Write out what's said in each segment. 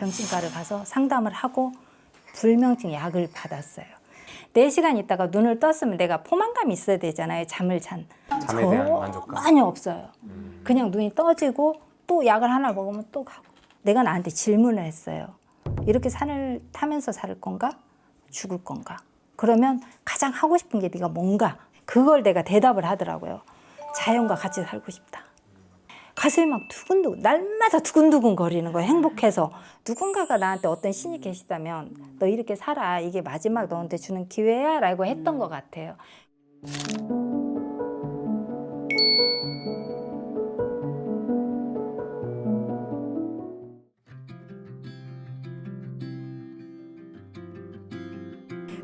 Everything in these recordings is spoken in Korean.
정신과를 가서 상담을 하고 불면증 약을 받았어요. 4시간 있다가 눈을 떴으면 내가 포만감이 있어야 되잖아요. 잠을 잔. 잠에 대한 만족감. 많이 없어요. 그냥 눈이 떠지고 또 약을 하나 먹으면 또 가고. 내가 나한테 질문을 했어요. 이렇게 산을 타면서 살 건가? 죽을 건가? 그러면 가장 하고 싶은 게 네가 뭔가? 그걸 내가 대답을 하더라고요. 자연과 같이 살고 싶다. 가슴이 막 두근두근, 날마다 두근두근 거리는 거예요. 행복해서. 누군가가 나한테 어떤 신이 계시다면 너 이렇게 살아. 이게 마지막 너한테 주는 기회야 라고 했던 것 같아요.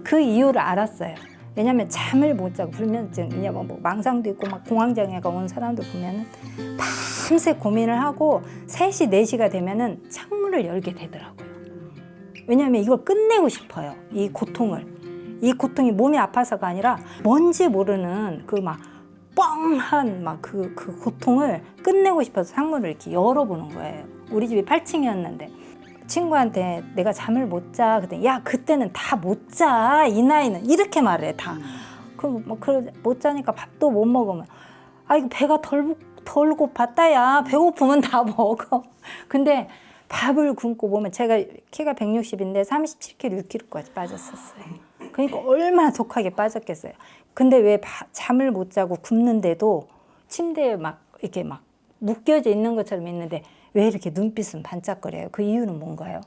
그 이유를 알았어요. 왜냐면 잠을 못 자고 불면증, 왜냐면 뭐 망상도 있고 막 공황장애가 온 사람들 보면은 밤새 고민을 하고 3시, 4시가 되면은 창문을 열게 되더라고요. 왜냐면 이걸 끝내고 싶어요. 이 고통을. 이 고통이 몸이 아파서가 아니라 뭔지 모르는 그 막 뻥한 막 그 고통을 끝내고 싶어서 창문을 이렇게 열어보는 거예요. 우리 집이 8층이었는데 친구한테 내가 잠을 못 자. 그랬더니 야 그때는 다 못 자. 이 나이는 이렇게 말해 다. 못 자니까 밥도 못 먹으면 아 이거 배가 덜 고팠다 야. 배고프면 다 먹어. 근데 밥을 굶고 보면 제가 키가 160인데 37kg, 6kg까지 빠졌었어요. 그러니까 얼마나 독하게 빠졌겠어요. 근데 왜 잠을 못 자고 굶는데도 침대에 막 이렇게 막 묶여져 있는 것처럼 있는데 왜 이렇게 눈빛은 반짝거려요? 그 이유는 뭔가요?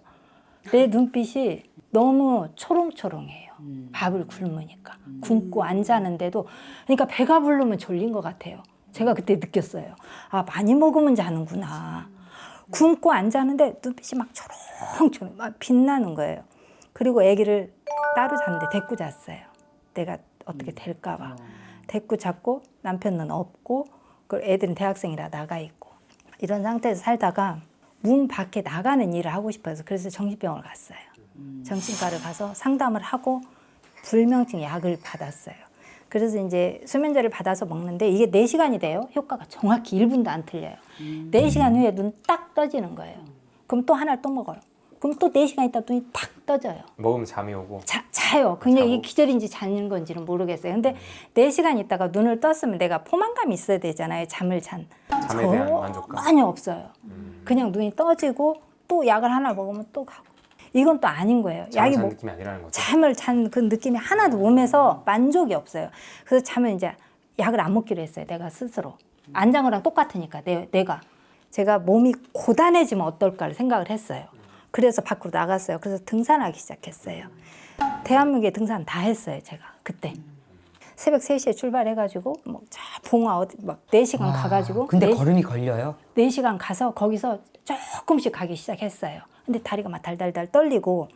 내 눈빛이 너무 초롱초롱해요. 밥을 굶으니까. 굶고 안 자는데도. 그러니까 배가 부르면 졸린 것 같아요. 제가 그때 느꼈어요. 아, 많이 먹으면 자는구나. 굶고 안 자는데 눈빛이 막 초롱초롱 막 빛나는 거예요. 그리고 아기를 따로 잤는데 데리고 잤어요. 내가 어떻게 될까 봐. 데리고 잤고 남편은 없고 애들은 대학생이라 나가 있고. 이런 상태에서 살다가 문 밖에 나가는 일을 하고 싶어서 그래서 정신병원을 갔어요. 정신과를 가서 상담을 하고 불면증 약을 받았어요. 그래서 이제 수면제를 받아서 먹는데 이게 4시간이 돼요. 효과가 정확히 1분도 안 틀려요. 4시간 후에 눈 딱 떠지는 거예요. 그럼 또 하나를 또 먹어요. 그럼 또 4시간 있다 눈이 탁 떠져요. 먹으면 잠이 오고. 자요. 그냥 이게 기절인지 자는 건지는 모르겠어요. 근데 4시간 있다가 눈을 떴으면 내가 포만감이 있어야 되잖아요. 잠을 잔. 잠에 대한 만족감. 많이 없어요. 그냥 눈이 떠지고 또 약을 하나 먹으면 또 가고. 이건 또 아닌 거예요. 잠을 잔 느낌이 아니라는 거죠. 잠을 잔 그 느낌이 하나도 몸에서 만족이 없어요. 그래서 잠을 이제 약을 안 먹기로 했어요. 내가 스스로. 안 잔 거랑 똑같으니까 내가. 제가 몸이 고단해지면 어떨까를 생각을 했어요. 그래서 밖으로 나갔어요. 그래서 등산하기 시작했어요. 대한민국에 등산 다 했어요. 제가 그때. 새벽 3시에 출발해가지고 뭐 봉화 어디 막 4시간 가가지고. 근데 걸음이 걸려요? 4시간 가서 거기서 조금씩 가기 시작했어요. 근데 다리가 막 달달달 떨리고.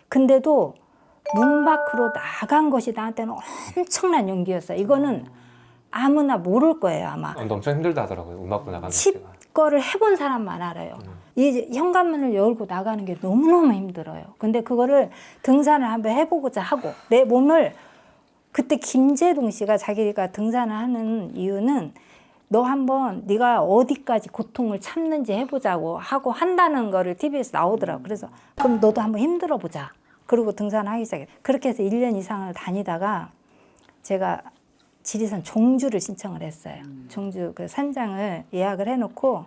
근데도 문 밖으로 나간 것이 나한테는 엄청난 용기였어요. 이거는 아무나 모를 거예요 아마. 엄청 힘들다 하더라고요. 음악도 나가는 집 거를 해본 사람만 알아요. 이 현관문을 열고 나가는 게 너무너무 힘들어요. 근데 그거를 등산을 한번 해보고자 하고 내 몸을 그때 김재동 씨가 자기가 등산을 하는 이유는 너 한번 네가 어디까지 고통을 참는지 해보자고 하고 한다는 거를 TV에서 나오더라고. 그래서 그럼 너도 한번 힘들어 보자. 그리고 등산을 하기 시작해. 그렇게 해서 1년 이상을 다니다가 제가 지리산 종주를 신청을 했어요. 종주 그 산장을 예약을 해놓고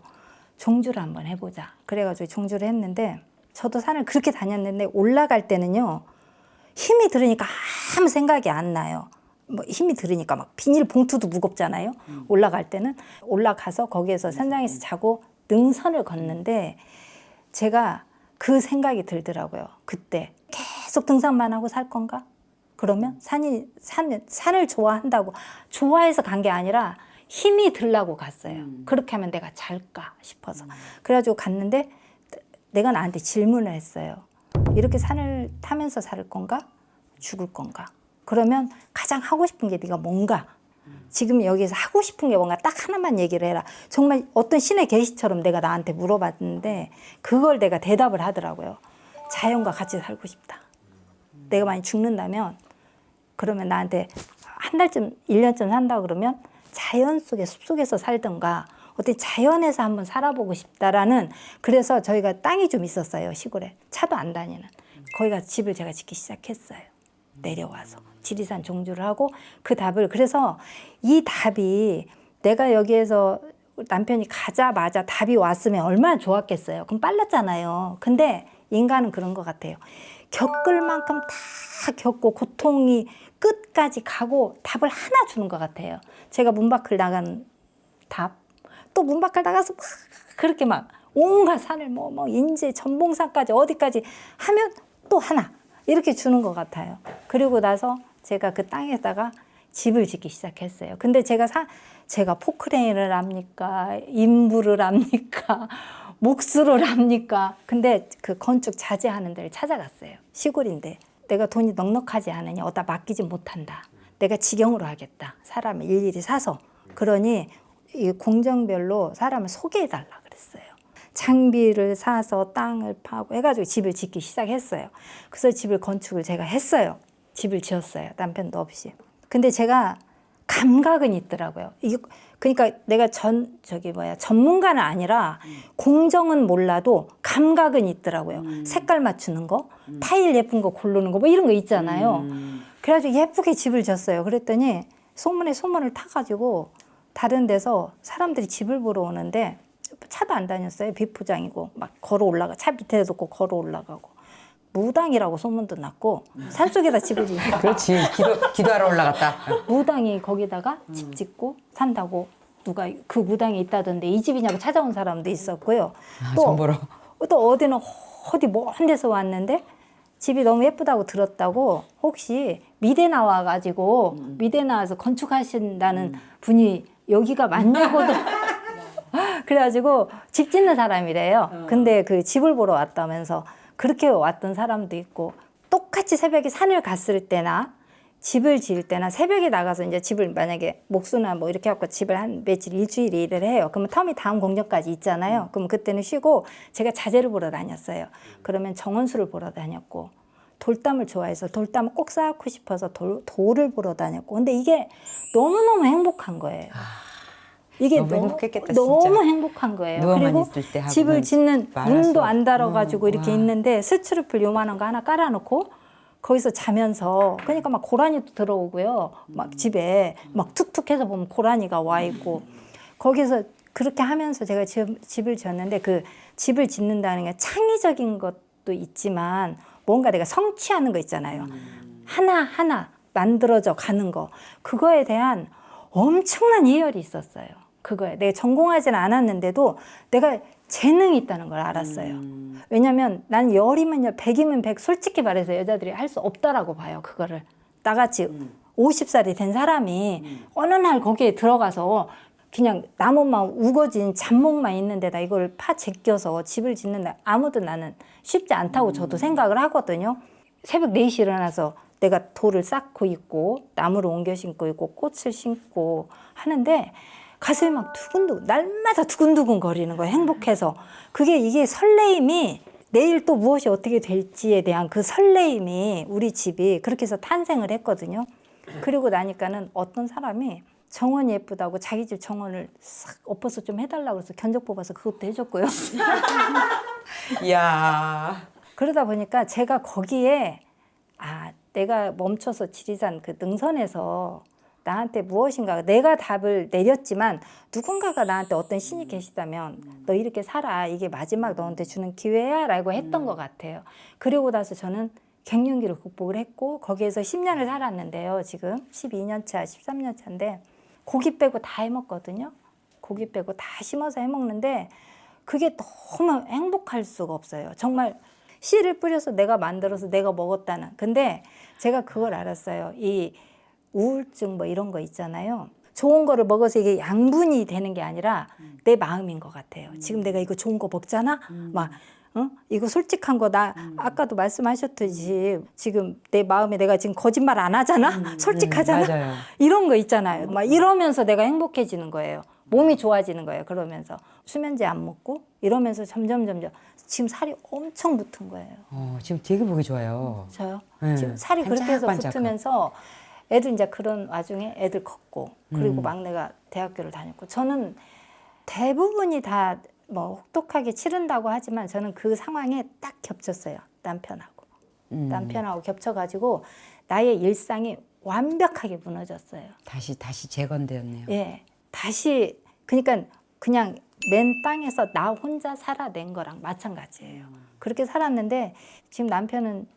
종주를 한번 해보자. 그래가지고 종주를 했는데 저도 산을 그렇게 다녔는데 올라갈 때는요. 힘이 들으니까 아무 생각이 안 나요. 뭐 힘이 들으니까 막 비닐 봉투도 무겁잖아요. 올라갈 때는 올라가서 거기에서 산장에서 자고 능선을 걷는데 제가 그 생각이 들더라고요. 그때 계속 등산만 하고 살 건가? 그러면 산을 좋아한다고 좋아해서 간 게 아니라 힘이 들라고 갔어요. 그렇게 하면 내가 잘까 싶어서. 그래가지고 갔는데 내가 나한테 질문을 했어요. 이렇게 산을 타면서 살 건가? 죽을 건가? 그러면 가장 하고 싶은 게 네가 뭔가? 지금 여기서 하고 싶은 게 뭔가 딱 하나만 얘기를 해라. 정말 어떤 신의 계시처럼 내가 나한테 물어봤는데 그걸 내가 대답을 하더라고요. 자연과 같이 살고 싶다. 내가 많이 죽는다면 그러면 나한테 한 달쯤, 1년쯤 산다 그러면 자연 속에 숲속에서 살든가 어디 자연에서 한번 살아보고 싶다라는 그래서 저희가 땅이 좀 있었어요. 시골에. 차도 안 다니는. 거기 가서 집을 제가 짓기 시작했어요. 내려와서. 지리산 종주를 하고 그 답을 그래서 이 답이 내가 여기에서 남편이 가자마자 답이 왔으면 얼마나 좋았겠어요. 그럼 빨랐잖아요. 근데 인간은 그런 것 같아요. 겪을 만큼 다 겪고 고통이 끝까지 가고 답을 하나 주는 것 같아요. 제가 문 밖을 나간 답, 또 문 밖을 나가서 막 그렇게 막 온갖 산을 뭐 인제 전봉산까지 어디까지 하면 또 하나 이렇게 주는 것 같아요. 그리고 나서 제가 그 땅에다가 집을 짓기 시작했어요. 근데 제가 포크레인을 합니까? 인부를 합니까? 목수를 합니까? 근데 그 건축 자재하는 데를 찾아갔어요. 시골인데 내가 돈이 넉넉하지 않으니 어디다 맡기지 못한다. 내가 직영으로 하겠다. 사람을 일일이 사서. 그러니 이 공정별로 사람을 소개해달라 그랬어요. 장비를 사서 땅을 파고 해가지고 집을 짓기 시작했어요. 그래서 집을 건축을 제가 했어요. 집을 지었어요. 남편도 없이. 근데 제가 감각은 있더라고요. 이게 그러니까 내가 전문가는 아니라 공정은 몰라도 감각은 있더라고요. 색깔 맞추는 거, 타일 예쁜 거 고르는 거 뭐 이런 거 있잖아요. 그래가지고 예쁘게 집을 지었어요. 그랬더니 소문에 소문을 타가지고 다른 데서 사람들이 집을 보러 오는데 차도 안 다녔어요. 비포장이고 막 걸어 올라가 차 밑에 놓고 걸어 올라가고 무당이라고 소문도 났고 산속에다 집을 짓고 그렇지. 기도하러 올라갔다. 무당이 거기다가 집 짓고 산다고 누가 그 무당이 있다던데 이 집이냐고 찾아온 사람도 있었고요. 정보로. 또 어디는 어디 먼 데서 왔는데 집이 너무 예쁘다고 들었다고 혹시 미대 나와가지고 미대 나와서 건축하신다는 분이 여기가 맞냐고도 그래가지고 집 짓는 사람이래요. 근데 그 집을 보러 왔다면서 그렇게 왔던 사람도 있고 똑같이 새벽에 산을 갔을 때나 집을 지을 때나 새벽에 나가서 이제 집을 만약에 목수나 뭐 이렇게 하고 집을 한 며칠 일주일 일을 해요. 그러면 텀이 다음 공정까지 있잖아요. 그럼 그때는 쉬고 제가 자재를 보러 다녔어요. 그러면 정원수를 보러 다녔고 돌담을 좋아해서 돌담을 꼭 쌓고 싶어서 돌을 보러 다녔고 근데 이게 너무너무 행복한 거예요. 이게 너무 행복했겠다, 너무 진짜. 행복한 거예요. 누워만 그리고 있을 때 하고는 집을 짓는 말할 문도 수 안 달아가지고 이렇게 와. 있는데 스트루플 요만한 거 하나 깔아놓고 거기서 자면서 그러니까 막 고라니도 들어오고요. 막 집에 막 툭툭해서 보면 고라니가 와 있고 거기서 그렇게 하면서 제가 집을 지었는데 그 집을 짓는다는 게 창의적인 것도 있지만 뭔가 내가 성취하는 거 있잖아요. 하나하나 만들어져 가는 거. 그거에 대한 엄청난 이열이 있었어요. 그거에. 내가 전공하지는 않았는데도 내가 재능이 있다는 걸 알았어요. 왜냐면 난 열이면 열, 100이면 100 솔직히 말해서 여자들이 할 수 없다라고 봐요. 그거를. 나같이 50살이 된 사람이 어느 날 거기에 들어가서 그냥 나무만 우거진 잡목만 있는 데다 이걸 파 제껴서 집을 짓는다. 아무도 나는 쉽지 않다고 저도 생각을 하거든요. 새벽 4시 일어나서 내가 돌을 쌓고 있고 나무를 옮겨 심고 있고 꽃을 심고 하는데 가슴이 막 두근두근 날마다 두근두근 거리는 거예요. 행복해서. 이게 설레임이 내일 또 무엇이 어떻게 될지에 대한 그 설레임이 우리 집이 그렇게 해서 탄생을 했거든요. 그리고 나니까는 어떤 사람이 정원이 예쁘다고 자기 집 정원을 싹 엎어서 좀 해달라고 해서 견적 뽑아서 그것도 해줬고요. 이야. 그러다 보니까 제가 거기에 내가 멈춰서 지리산 그 능선에서 나한테 무엇인가 내가 답을 내렸지만 누군가가 나한테 어떤 신이 계시다면 너 이렇게 살아 이게 마지막 너한테 주는 기회야 라고 했던 것 같아요. 그리고 나서 저는 갱년기를 극복을 했고 거기에서 10년을 살았는데요. 지금 12년 차, 13년 차인데 고기 빼고 다 해먹거든요. 고기 빼고 다 심어서 해먹는데 그게 너무 행복할 수가 없어요. 정말 씨를 뿌려서 내가 만들어서 내가 먹었다는. 근데 제가 그걸 알았어요. 이 우울증 뭐 이런 거 있잖아요. 좋은 거를 먹어서 이게 양분이 되는 게 아니라 내 마음인 것 같아요. 지금 내가 이거 좋은 거 먹잖아? 막, 이거 솔직한 거 아까도 말씀하셨듯이 지금 내 마음에 내가 지금 거짓말 안 하잖아? 솔직하잖아? 맞아요. 이런 거 있잖아요. 막 이러면서 내가 행복해지는 거예요. 몸이 좋아지는 거예요. 그러면서 수면제 안 먹고 이러면서 점점 지금 살이 엄청 붙은 거예요. 지금 되게 보기 좋아요. 저요? 네. 지금 살이 그렇게 해서 반짝반짝하고. 붙으면서 애들 이제 그런 와중에 애들 컸고 그리고 막내가 대학교를 다녔고 저는 대부분이 다 뭐 혹독하게 치른다고 하지만 저는 그 상황에 딱 겹쳤어요. 남편하고 겹쳐가지고 나의 일상이 완벽하게 무너졌어요. 다시 재건되었네요. 예, 다시 그러니까 그냥 맨 땅에서 나 혼자 살아낸 거랑 마찬가지예요. 그렇게 살았는데 지금 남편은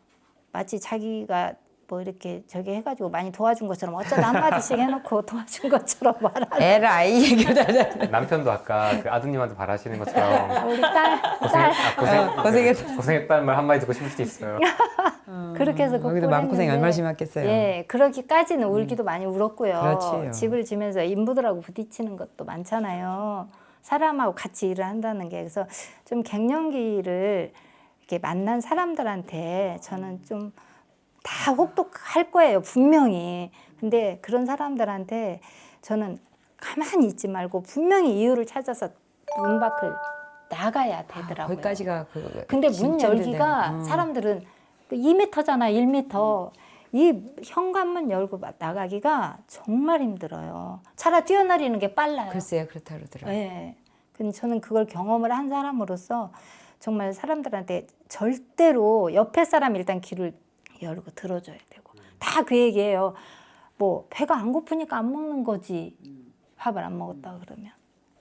마치 자기가 뭐 이렇게 저기 해가지고 많이 도와준 것처럼 어쩌다 한마디씩 해놓고 도와준 것처럼 말하는. 에라이 얘기를 남편도 아까 그 아드님한테 바라시는 것처럼 우리 딸 고생했다는 말 한마디 듣고 싶을 수도 있어요. 그렇게 해서 거기도 마음고생이 얼마나 심했겠어요. 예, 그러기까지는 울기도 많이 울었고요. 그렇지요. 집을 지면서 인부들하고 부딪히는 것도 많잖아요. 사람하고 같이 일을 한다는 게. 그래서 좀 갱년기를 이렇게 만난 사람들한테 저는 좀 다 혹독할 거예요, 분명히. 근데 그런 사람들한테 저는 가만히 있지 말고 분명히 이유를 찾아서 문 밖을 나가야 되더라고요. 거기까지가 근데 문 진짜 열기가 힘든데. 사람들은 2m잖아, 1m. 이 현관문 열고 나가기가 정말 힘들어요. 차라리 뛰어내리는 게 빨라요. 글쎄요, 그렇다 그러더라고요. 네. 근데 저는 그걸 경험을 한 사람으로서 정말 사람들한테 절대로 옆에 사람 일단 귀를 열고 들어줘야 되고. 다 그 얘기예요. 뭐 배가 안 고프니까 안 먹는 거지. 밥을 안 먹었다 그러면.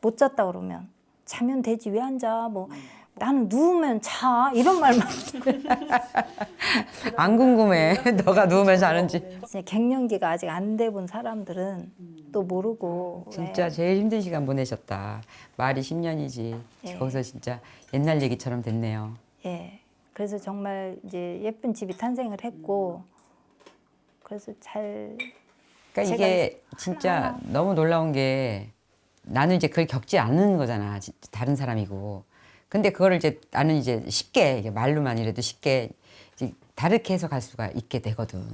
못 잤다 그러면. 자면 되지 왜 앉아. 뭐 나는 누우면 자. 이런 말만. 안 궁금해. 너가 누우면 자는지. 진짜 갱년기가 아직 안 돼본 사람들은 또 모르고. 진짜 왜. 제일 힘든 시간 보내셨다. 말이 10년이지. 예. 거기서 진짜 옛날 얘기처럼 됐네요. 예. 그래서 정말 이제 예쁜 집이 탄생을 했고 그래서 잘 그러니까 제가 이게 진짜 너무 놀라운 게 나는 이제 그걸 겪지 않는 거잖아. 다른 사람이고. 근데 그거를 이제 나는 이제 쉽게 이게 말로만 이래도 쉽게 이제 다르게 해석할 수가 있게 되거든.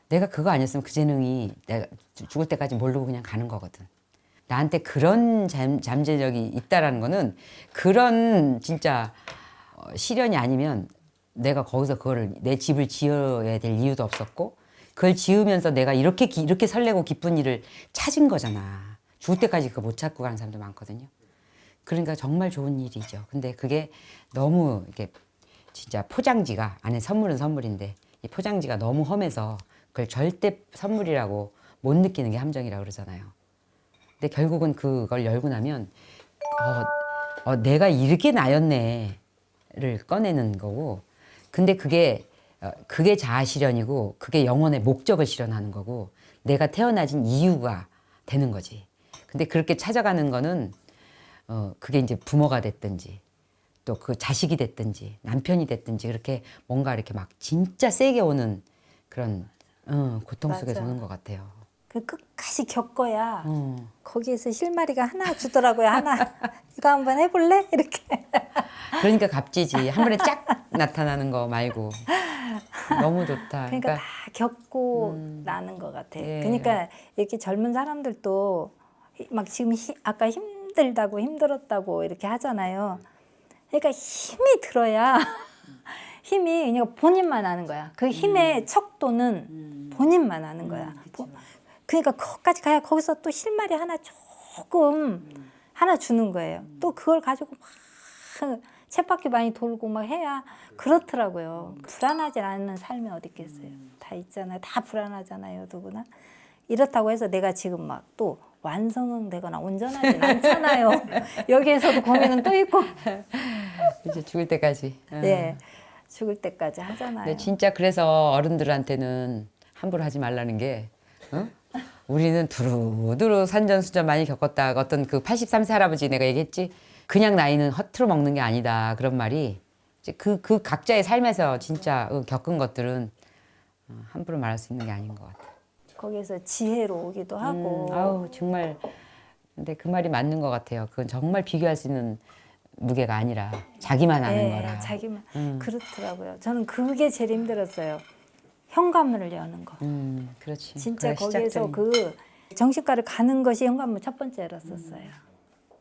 내가 그거 아니었으면 그 재능이 내가 죽을 때까지 모르고 그냥 가는 거거든. 나한테 그런 잠재력이 있다라는 거는 그런 진짜 시련이 아니면 내가 거기서 그거를 내 집을 지어야 될 이유도 없었고 그걸 지으면서 내가 이렇게 설레고 기쁜 일을 찾은 거잖아. 죽을 때까지 그거 못 찾고 가는 사람도 많거든요. 그러니까 정말 좋은 일이죠. 근데 그게 너무 이게 진짜 포장지가 안에 선물은 선물인데 이 포장지가 너무 험해서 그걸 절대 선물이라고 못 느끼는 게 함정이라고 그러잖아요. 근데 결국은 그걸 열고 나면 내가 이렇게 나였네를 꺼내는 거고 근데 그게 자아 실현이고 그게 영혼의 목적을 실현하는 거고 내가 태어나진 이유가 되는 거지. 근데 그렇게 찾아가는 거는 그게 이제 부모가 됐든지 또 그 자식이 됐든지 남편이 됐든지 그렇게 뭔가 이렇게 막 진짜 세게 오는 그런 고통 속에서 맞아. 오는 것 같아요. 그 끝까지 겪어야 거기에서 실마리가 하나 주더라고요. 하나 이거 한번 해볼래? 이렇게. 그러니까 값지지. 한 번에 쫙 나타나는 거 말고 너무 좋다. 그러니까 다 겪고 나는 것 같아요. 예. 그러니까 이렇게 젊은 사람들도 막 지금 아까 힘들다고 힘들었다고 이렇게 하잖아요. 그러니까 힘이 들어야 힘이 그냥 본인만 아는 거야. 그 힘의 척도는 본인만 아는 거야. 그러니까 거기까지 가야 거기서 또 실마리 하나 조금 하나 주는 거예요. 또 그걸 가지고 막 쳇바퀴 많이 돌고 막 해야 그렇더라고요. 불안하지 않는 삶이 어디 있겠어요. 다 있잖아요. 다 불안하잖아요. 누구나. 이렇다고 해서 내가 지금 막 또 완성되거나 온전하진 않잖아요. 여기에서도 고민은 또 있고. 이제 죽을 때까지. 네. 죽을 때까지 하잖아요. 근데 진짜 그래서 어른들한테는 함부로 하지 말라는 게 우리는 두루두루 산전수전 많이 겪었다. 어떤 그 83세 할아버지 내가 얘기했지. 그냥 나이는 허투루 먹는 게 아니다. 그런 말이 이제 그 각자의 삶에서 진짜 겪은 것들은 함부로 말할 수 있는 게 아닌 것 같아. 거기에서 지혜로 오기도 하고. 아우 정말 근데 그 말이 맞는 것 같아요. 그건 정말 비교할 수 있는 무게가 아니라 자기만 아는 네, 거라. 자기만 그렇더라고요. 저는 그게 제일 힘들었어요. 현관문을 여는 거. 그렇지. 진짜 그래, 거기에서 시작점이. 그 정신과를 가는 것이 현관문 첫 번째였었어요.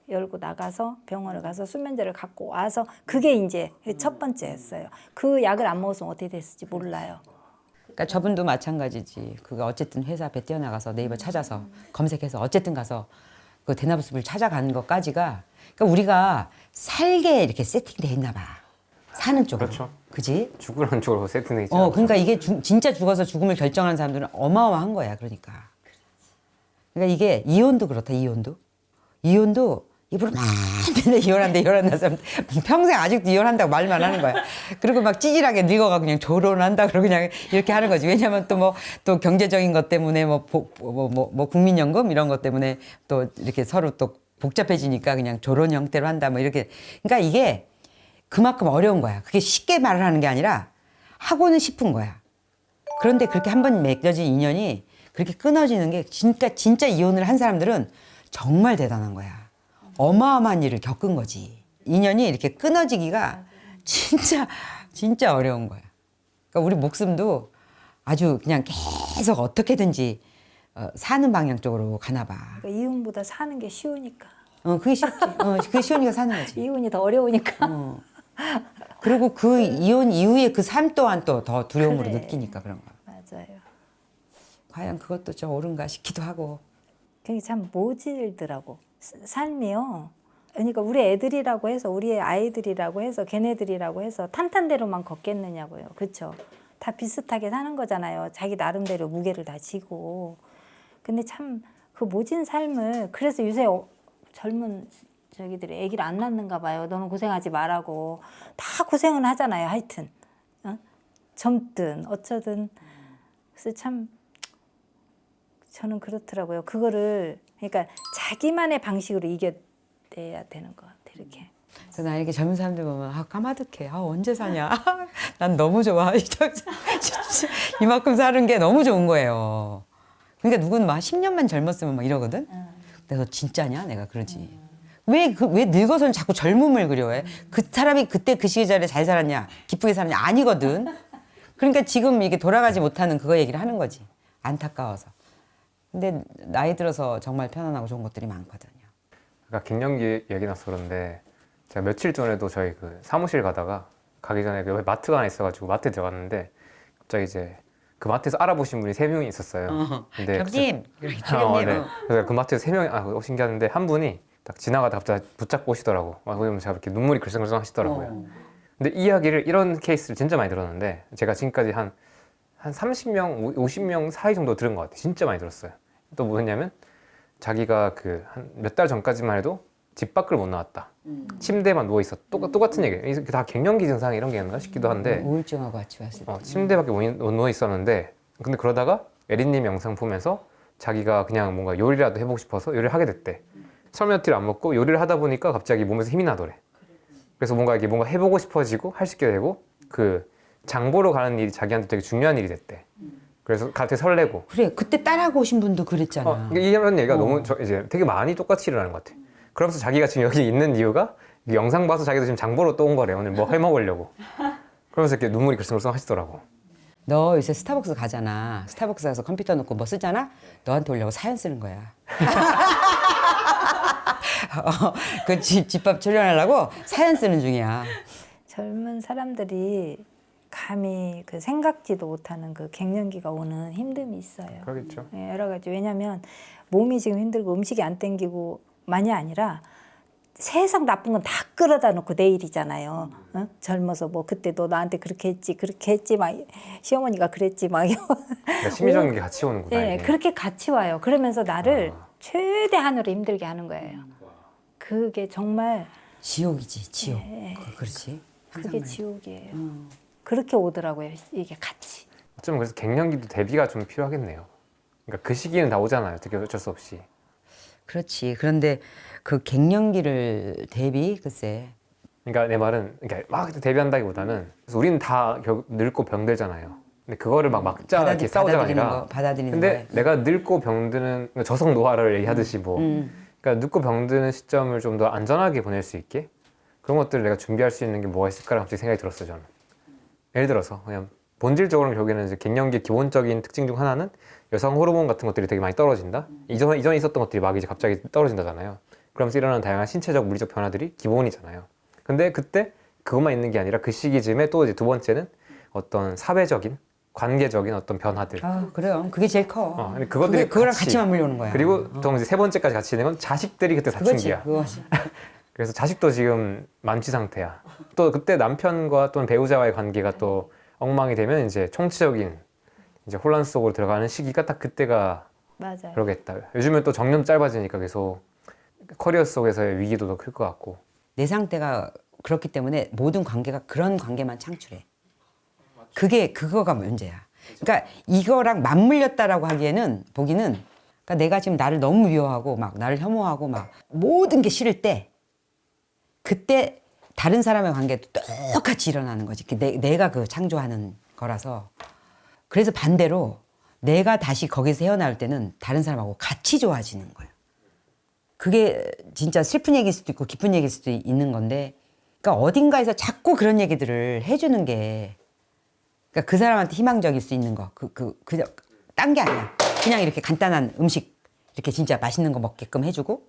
열고 나가서 병원을 가서 수면제를 갖고 와서 그게 이제 첫 번째였어요. 그 약을 안 먹었으면 어떻게 됐을지 몰라요. 그러니까 저분도 마찬가지지. 그거 어쨌든 회사 배 뛰어나가서 네이버 찾아서 검색해서 어쨌든 가서 그 대나무 숲을 찾아가는 것까지가 그러니까 우리가 살게 이렇게 세팅돼 있나 봐. 사는 쪽으로. 그렇죠. 그지? 죽으라는 쪽으로 세팅돼 있잖아요. 그러니까 이게 진짜 죽어서 죽음을 결정하는 사람들은 어마어마한 거야. 그러니까. 그러니까 이게 이혼도 그렇다. 이혼도 입으로 막 맨날 이혼한다 사람 평생 아직도 이혼한다고 말만 하는 거야. 그리고 막 찌질하게 늙어가 그냥 결혼한다 그러고 그냥 이렇게 하는 거지. 왜냐면 또 경제적인 것 때문에 뭐 국민연금 이런 것 때문에 또 이렇게 서로 또 복잡해지니까 그냥 결혼 형태로 한다 뭐 이렇게. 그러니까 이게 그만큼 어려운 거야. 그게 쉽게 말을 하는 게 아니라 하고는 싶은 거야. 그런데 그렇게 한 번 맺어진 인연이 그렇게 끊어지는 게 진짜 이혼을 한 사람들은 정말 대단한 거야. 어마어마한 일을 겪은 거지. 인연이 이렇게 끊어지기가 진짜 어려운 거야. 그러니까 우리 목숨도 아주 그냥 계속 어떻게든지 사는 방향 쪽으로 가나 봐. 그러니까 이혼보다 사는 게 쉬우니까. 그게 쉽지. 그게 쉬우니까 사는 거지. 이혼이 더 어려우니까. 그리고 그 이혼 이후에 그 삶 또한 또 더 두려움으로 그래. 느끼니까 그런 거야. 맞아요. 과연 그것도 좀 옳은가 싶기도 하고. 그게 참 모질더라고. 삶이요. 그러니까 우리 애들이라고 해서 우리의 아이들이라고 해서 걔네들이라고 해서 탄탄대로만 걷겠느냐고요. 그렇죠? 다 비슷하게 사는 거잖아요. 자기 나름대로 무게를 다 지고. 근데 참 그 모진 삶을 그래서 요새 젊은 저기들이 애기를 안 낳는가 봐요. 너는 고생하지 말라고. 다 고생은 하잖아요. 하여튼 젊든 어쩌든. 그래서 참 저는 그렇더라고요. 그거를 그러니까 자기만의 방식으로 이겨내야 되는 것 같아. 이렇게. 그래서 나 이렇게 젊은 사람들 보면 까마득해. 언제 사냐. 난 너무 좋아. 이만큼 사는 게 너무 좋은 거예요. 그러니까 누구는 막 10년만 젊었으면 막 이러거든. 내가 진짜냐? 내가 그러지. 왜 늙어서는 자꾸 젊음을 그려해? 그 사람이 그때 그 시절에 잘 살았냐? 기쁘게 살았냐? 아니거든. 그러니까 지금 이게 돌아가지 못하는 그거 얘기를 하는 거지. 안타까워서. 근데 나이 들어서 정말 편안하고 좋은 것들이 많거든요. 그러니까 갱년기 얘기 나서 그런데 제가 며칠 전에도 저희 그 사무실 가다가 가기 전에 그 마트가 하나 있어가지고 마트에 들어갔는데 갑자기 이제 그 마트에서 알아보신 분이 3명이 있었어요. 근데 경님! 네. 경님! 그래서 그 마트에서 3명이 신기하는데 한 분이 딱 지나가다 갑자기 붙잡고 오시더라고. 그러면 제가 이렇게 눈물이 글썽글썽 하시더라고요. 근데 이야기를 이런 케이스를 진짜 많이 들었는데 제가 지금까지 한 30명, 50명 사이 정도 들은 것 같아요. 진짜 많이 들었어요. 또 뭐였냐면 자기가 그 한 몇 달 전까지만 해도 집 밖을 못 나왔다. 침대만 누워 있었. 똑같은 얘기예요. 이게 다 갱년기 증상 이런 게 있나 싶기도 한데 우울증하고 같이 왔을 때. 침대밖에 못 누워 있었는데 근데 그러다가 에린님 영상 보면서 자기가 그냥 뭔가 요리라도 해보고 싶어서 요리를 하게 됐대. 설명티를 안 먹고 요리를 하다 보니까 갑자기 몸에서 힘이 나더래. 그래서 뭔가 이게 뭔가 해보고 싶어지고 할 수 있게 되고 그 장 보러 가는 일이 자기한테 되게 중요한 일이 됐대. 그래서 갑자기 설레고. 그래, 그때 딸하고 오신 분도 그랬잖아. 이런 얘기가 너무 이제 되게 많이 똑같이 일어나는 것 같아. 그러면서 자기가 지금 여기 있는 이유가 이 영상 봐서 자기도 지금 장 보러 또 온 거래. 오늘 뭐 해먹으려고. 그러면서 이렇게 눈물이 글썽글썽 하시더라고. 너 요새 스타벅스 가잖아. 스타벅스 가서 컴퓨터 놓고 뭐 쓰잖아? 너한테 오려고 사연 쓰는 거야. 그 집밥 출연하려고 사연 쓰는 중이야. 젊은 사람들이 감히 그 생각지도 못하는 그 갱년기가 오는 힘듦이 있어요. 그러겠죠. 예, 여러 가지. 왜냐하면 몸이 지금 힘들고 음식이 안 땡기고 만이 아니라 세상 나쁜 건 다 끌어다 놓고 내일이잖아요. 젊어서 뭐 그때 너 나한테 그렇게 했지 막 시어머니가 그랬지 막 그러니까 심리적인 게 같이 오는구나. 예, 이게. 그렇게 같이 와요. 그러면서 나를 최대한으로 힘들게 하는 거예요. 그게 정말 지옥이지, 지옥. 예. 그렇지. 그게 지옥이에요. 그렇게 오더라고요. 이게 같이. 어쩌면 그래서 갱년기도 대비가 좀 필요하겠네요. 그러니까 그 시기는 다 오잖아요. 어떻게 어쩔 수 없이. 그렇지. 그런데 그 갱년기를 글쎄. 그러니까 내 말은 그러니까 막 대비한다기보다는 그래서 우리는 다 늙고 병들잖아요. 근데 그거를 막 막자 이렇게 싸우자가 아니라. 받아들이는 근데 거야. 내가 늙고 병드는 저속 노화를 얘기하듯이 뭐. 그러니까 늙고 병드는 시점을 좀 더 안전하게 보낼 수 있게 그런 것들을 내가 준비할 수 있는 게 뭐가 있을까라는 갑자기 생각이 들었어요. 저는. 예를 들어서 그냥 본질적으로는 결국에는 이제 갱년기의 기본적인 특징 중 하나는 여성 호르몬 같은 것들이 되게 많이 떨어진다. 이전에 있었던 것들이 막 이제 갑자기 떨어진다잖아요. 그러면서 일어나는 다양한 신체적 물리적 변화들이 기본이잖아요. 근데 그때 그것만 있는 게 아니라 그 시기쯤에 또 이제 두 번째는 어떤 사회적인 관계적인 어떤 변화들. 아, 그래요. 그게 제일 커. 근데 그것들이 그거랑 같이 같이 맞물려 오는 거야. 그리고 또 이제 세 번째까지 같이 있는 건 자식들이 그때 그거지, 사춘기야. 그거지. 그래서 자식도 지금 만취 상태야. 또 그때 남편과 또는 배우자와의 관계가 또 엉망이 되면 이제 총체적인 이제 혼란 속으로 들어가는 시기가 딱 그때가 맞아요. 그러겠다. 요즘은 또 정년 짧아지니까 계속 커리어 속에서의 위기도 더 클 것 같고. 내 상태가 그렇기 때문에 모든 관계가 그런 관계만 창출해. 그거가 문제야. 그러니까 이거랑 맞물렸다라고 하기에는 보기는 그러니까 내가 지금 나를 너무 미워하고 막 나를 혐오하고 막 모든 게 싫을 때 그때 다른 사람의 관계도 똑같이 일어나는 거지. 내가 그 창조하는 거라서. 그래서 반대로 내가 다시 거기서 헤어나올 때는 다른 사람하고 같이 좋아지는 거야. 그게 진짜 슬픈 얘기일 수도 있고 기쁜 얘기일 수도 있는 건데 그러니까 어딘가에서 자꾸 그런 얘기들을 해주는 게 그러니까 그 사람한테 희망적일 수 있는 거 그냥 딴 게 아니야. 그냥 이렇게 간단한 음식 이렇게 진짜 맛있는 거 먹게끔 해주고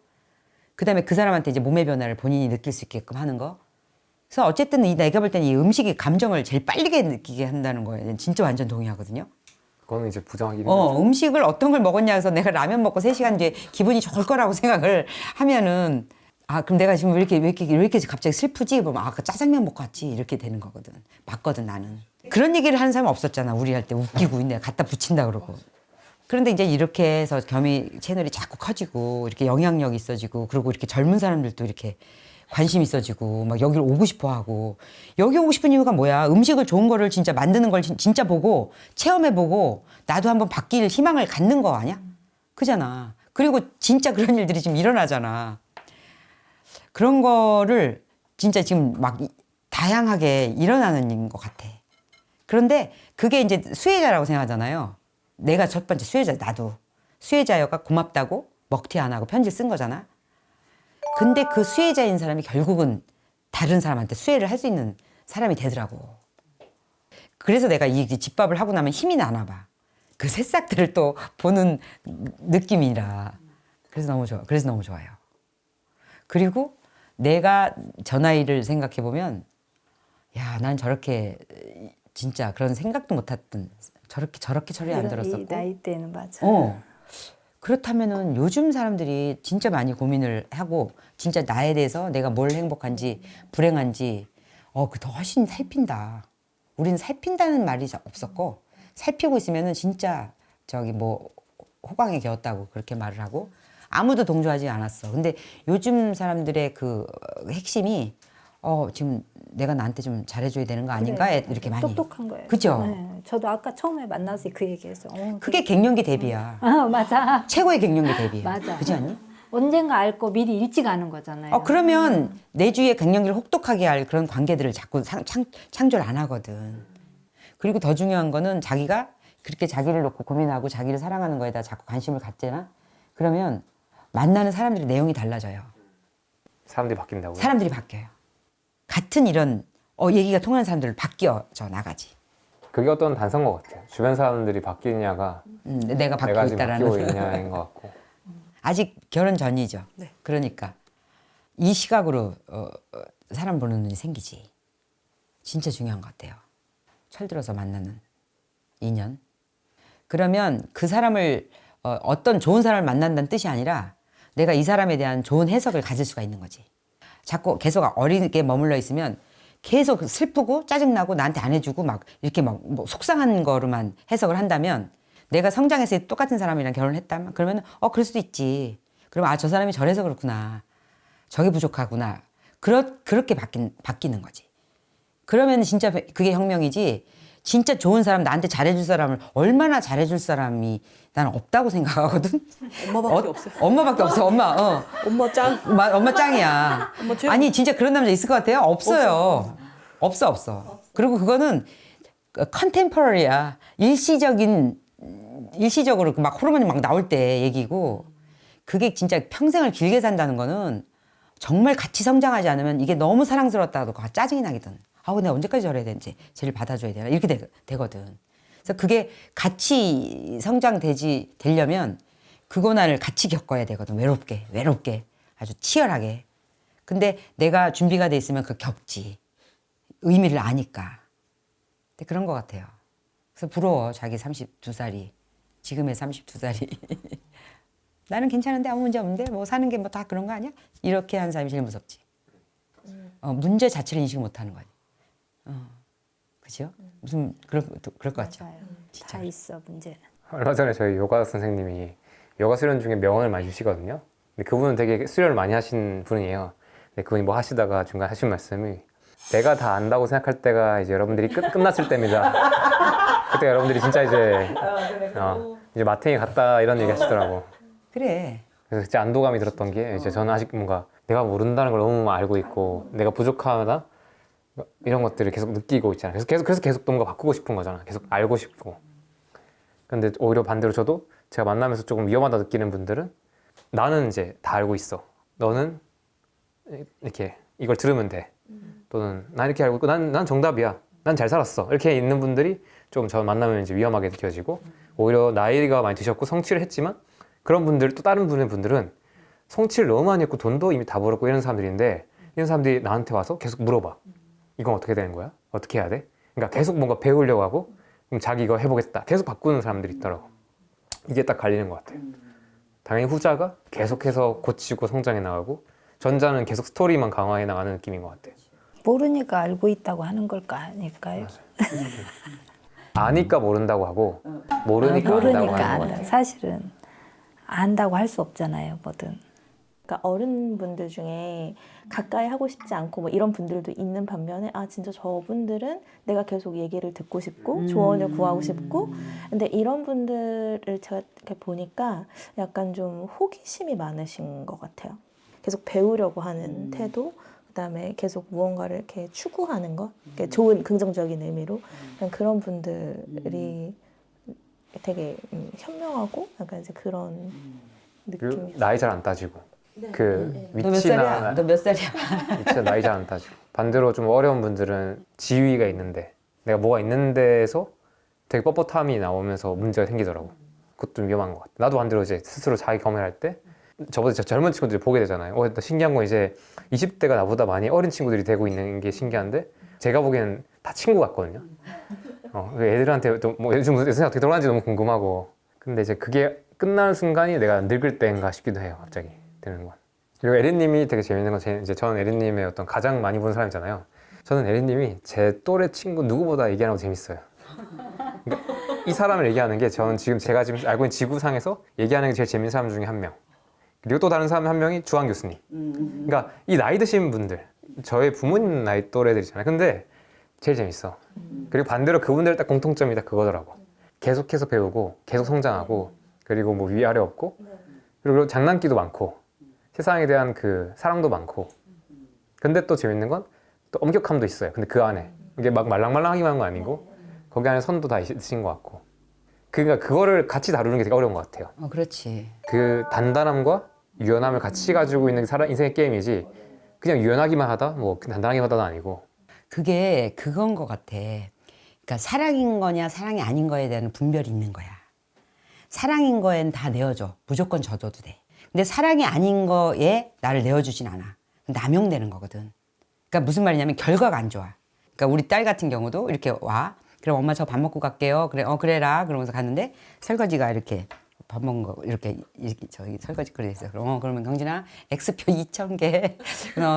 그다음에 그 사람한테 이제 몸의 변화를 본인이 느낄 수 있게끔 하는 거. 그래서 어쨌든 내가 볼 때는 이 음식이 감정을 제일 빨리 느끼게 한다는 거에 진짜 완전 동의하거든요. 그거는 이제 부정하기 힘들죠. 음식을 어떤 걸 먹었냐 해서 내가 라면 먹고 3시간 뒤에 기분이 좋을 거라고 생각을 하면은 아 그럼 내가 지금 왜 이렇게 갑자기 슬프지? 그러면 그 짜장면 먹고 왔지 이렇게 되는 거거든. 맞거든 나는. 그런 얘기를 하는 사람 없었잖아. 우리 할 때 웃기고 내가 갖다 붙인다 그러고. 그런데 이제 이렇게 해서 겸이 채널이 자꾸 커지고 이렇게 영향력이 있어지고 그리고 이렇게 젊은 사람들도 이렇게 관심 있어지고 막 여기를 오고 싶어 하고 여기 오고 싶은 이유가 뭐야? 음식을 좋은 거를 진짜 만드는 걸 진짜 보고 체험해보고 나도 한번 바뀔 희망을 갖는 거 아니야? 그잖아. 그리고 진짜 그런 일들이 지금 일어나잖아. 그런 거를 진짜 지금 막 다양하게 일어나는 것 같아. 그런데 그게 이제 수혜자라고 생각하잖아요. 내가 첫 번째 수혜자, 나도. 수혜자여가 고맙다고 먹튀 안 하고 편지 쓴 거잖아. 근데 그 수혜자인 사람이 결국은 다른 사람한테 수혜를 할 수 있는 사람이 되더라고. 그래서 내가 이 집밥을 하고 나면 힘이 나나 봐. 그 새싹들을 또 보는 느낌이라. 그래서 너무 좋아. 그래서 너무 좋아요. 그리고 내가 저 나이를 생각해 보면, 야, 난 저렇게 진짜 그런 생각도 못 했던 저렇게 처리 안 들었었고. 이 나이 때는 맞아. 그렇다면은 요즘 사람들이 진짜 많이 고민을 하고 진짜 나에 대해서 내가 뭘 행복한지 불행한지 그 더 훨씬 살핀다. 우리는 살핀다는 말이 없었고 살피고 있으면은 진짜 저기 뭐 호강에 겨웠다고 그렇게 말을 하고 아무도 동조하지 않았어. 근데 요즘 사람들의 그 핵심이 지금 내가 나한테 좀 잘해줘야 되는 거 아닌가? 그래. 이렇게 많이. 똑똑한 거예요. 그죠? 네. 저도 아까 처음에 만나서 그 얘기했어. 그게 갱년기 대비야. 맞아. 최고의 갱년기 대비야. 맞아. 그렇지 않니? 언젠가 알 거 미리 일찍 아는 거잖아요. 그러면 내 주위에 갱년기를 혹독하게 할 그런 관계들을 자꾸 창조를 안 하거든. 그리고 더 중요한 거는 자기가 그렇게 자기를 놓고 고민하고 자기를 사랑하는 거에다 자꾸 관심을 갖잖아. 그러면 만나는 사람들의 내용이 달라져요. 사람들이 바뀐다고요? 사람들이 바뀌어요. 같은 이런 얘기가 통하는 사람들을 바뀌어져 나가지. 그게 어떤 단서인 것 같아요. 주변 사람들이 바뀌느냐가 내가 바뀌고 내가 지금 있다라는. 바뀌고 있냐인 것 같고. 아직 결혼 전이죠. 네. 그러니까 이 시각으로 사람 보는 눈이 생기지. 진짜 중요한 것 같아요. 철들어서 만나는 인연. 그러면 그 사람을 어떤 좋은 사람을 만난다는 뜻이 아니라 내가 이 사람에 대한 좋은 해석을 가질 수가 있는 거지. 자꾸 계속 어리게 머물러 있으면 계속 슬프고 짜증나고 나한테 안 해주고 막 이렇게 막 뭐 속상한 거로만 해석을 한다면 내가 성장해서 똑같은 사람이랑 결혼을 했다면 그러면 그럴 수도 있지. 그럼 저 사람이 저래서 그렇구나. 저게 부족하구나. 그렇게 바뀌는 거지. 그러면 진짜 그게 혁명이지. 진짜 좋은 사람, 나한테 잘해줄 사람을 얼마나 잘해줄 사람이 나는 없다고 생각하거든. 엄마밖에 없어요. 엄마밖에 없어. 엄마. 엄마 짱. 엄마 짱이야. 엄마 최고. 아니 진짜 그런 남자 있을 것 같아요? 없어요. 없어. 그리고 그거는 컨템퍼러리야. 일시적으로 막 호르몬이 막 나올 때 얘기고 그게 진짜 평생을 길게 산다는 거는 정말 같이 성장하지 않으면 이게 너무 사랑스럽다고 짜증이 나거든. 내가 언제까지 저래야 되는지 쟤를 받아줘야 되나 이렇게 되거든. 그래서 그게 같이 되려면 그고난을 같이 겪어야 되거든. 외롭게 아주 치열하게. 근데 내가 준비가 돼 있으면 그 겪지. 의미를 아니까. 근데 그런 것 같아요. 그래서 부러워 자기 32살이 지금의 32살이 나는 괜찮은데 아무 문제 없는데 뭐 사는 게 뭐 다 그런 거 아니야? 이렇게 하는 사람이 제일 무섭지. 문제 자체를 인식 못하는 거지. 그죠? 무슨 그럴 것 같죠. 맞아요. 다 있어 문제는. 얼마 전에 저희 요가 선생님이 요가 수련 중에 명언을 많이 주시거든요. 근데 그분은 되게 수련을 많이 하신 분이에요. 근데 그분이 뭐 하시다가 중간 하신 말씀이 내가 다 안다고 생각할 때가 이제 여러분들이 끝났을 때입니다. 그때 여러분들이 진짜 이제 마탱이 갔다 이런 얘기 하시더라고. 그래. 그래서 진짜 안도감이 들었던 게 이제 저는 아직 뭔가 내가 모른다는 걸 너무 알고 있고 내가 부족하다 이런 것들을 계속 느끼고 있잖아요. 그래서 계속 뭔가 바꾸고 싶은 거잖아. 계속 알고 싶고. 근데 오히려 반대로 저도 제가 만나면서 조금 위험하다 느끼는 분들은 나는 이제 다 알고 있어. 너는 이렇게 이걸 들으면 돼. 또는 난 이렇게 알고 있고 난 정답이야. 난 잘 살았어. 이렇게 있는 분들이 좀 저 만나면 이제 위험하게 느껴지고 오히려 나이가 많이 드셨고 성취를 했지만 그런 분들 또 다른 분들은 성취를 너무 많이 했고 돈도 이미 다 벌었고 이런 사람들인데 이런 사람들이 나한테 와서 계속 물어봐. 이건 어떻게 되는 거야? 어떻게 해야 돼? 그러니까 계속 뭔가 배우려고 하고 그럼 자기 이거 해보겠다. 계속 바꾸는 사람들이 있더라고. 이게 딱 갈리는 것 같아요. 당연히 후자가 계속해서 고치고 성장해 나가고 전자는 계속 스토리만 강화해 나가는 느낌인 것 같아요. 모르니까 알고 있다고 하는 걸까 아닐까요? 아니까 모른다고 하고 모르니까 안다고 모르니까 하는 것 안다. 같아요. 사실은 안다고 할 수 없잖아요, 뭐든. 그러니까 어른분들 중에 가까이 하고 싶지 않고 뭐 이런 분들도 있는 반면에 아 진짜 저분들은 내가 계속 얘기를 듣고 싶고 조언을 구하고 싶고 근데 이런 분들을 제가 이렇게 보니까 약간 좀 호기심이 많으신 것 같아요. 계속 배우려고 하는 태도 그다음에 계속 무언가를 이렇게 추구하는 것 이렇게 좋은 긍정적인 의미로 그런 분들이 되게 현명하고 약간 이제 그런 그리고 느낌이 나이 잘 안 따지고 그 너 몇 살이야? 너 몇 살이야? 위치나 나이 잘 안 따지고 반대로 좀 어려운 분들은 지위가 있는데 내가 뭐가 있는 데서 되게 뻣뻣함이 나오면서 문제가 생기더라고. 그것도 좀 위험한 것 같아. 나도 반대로 이제 스스로 자기 검열할 때 저보다 진짜 젊은 친구들이 보게 되잖아요. 신기한 건 이제 20대가 나보다 많이 어린 친구들이 되고 있는 게 신기한데 제가 보기에는 다 친구 같거든요. 애들한테 또 뭐 요즘 세상 어떻게 돌아가는지 너무 궁금하고 근데 이제 그게 끝나는 순간이 내가 늙을 때인가 싶기도 해요. 갑자기 되는 건. 그리고 에린님이 되게 재밌는 건 이제 저는 에린님의 어떤 가장 많이 본 사람이잖아요. 저는 에린님이 제 또래 친구 누구보다 얘기하는 거 재밌어요. 그러니까 이 사람을 얘기하는 게 저는 제가 지금 알고 있는 지구상에서 얘기하는 게 제일 재밌는 사람 중에 한 명. 그리고 또 다른 사람 한 명이 주한 교수님. 그러니까 이 나이 드신 분들, 저의 부모님 나이 또래들이잖아요. 근데 제일 재밌어. 그리고 반대로 그분들 딱 공통점이 딱 그거더라고. 계속해서 배우고, 계속 성장하고, 그리고 뭐 위아래 없고, 그리고 장난기도 많고, 세상에 대한 그 사랑도 많고. 근데 또 재밌는 건 또 엄격함도 있어요. 근데 그 안에 이게 막 말랑말랑하기만 한 거 아니고, 거기 안에 선도 다 있으신 것 같고. 그러니까 그거를 같이 다루는 게 되게 어려운 것 같아요. 그렇지. 그 단단함과 유연함을 같이 가지고 있는 게 인생의 게임이지 그냥 유연하기만 하다 뭐 단단하기만 하다는 아니고 그게 그건 것 같아. 그러니까 사랑인 거냐 사랑이 아닌 거에 대한 분별이 있는 거야. 사랑인 거엔 다 내어줘. 무조건 져줘도 돼. 근데 사랑이 아닌 거에 나를 내어주진 않아. 남용되는 거거든. 그러니까 무슨 말이냐면 결과가 안 좋아. 그러니까 우리 딸 같은 경우도 이렇게 와. 그럼 엄마 저 밥 먹고 갈게요. 그래, 그래라. 그러면서 갔는데 설거지가 이렇게 밥 먹은 거 이렇게 저기 설거지 그릇에 있어. 그러면 경진아 X표 2,000개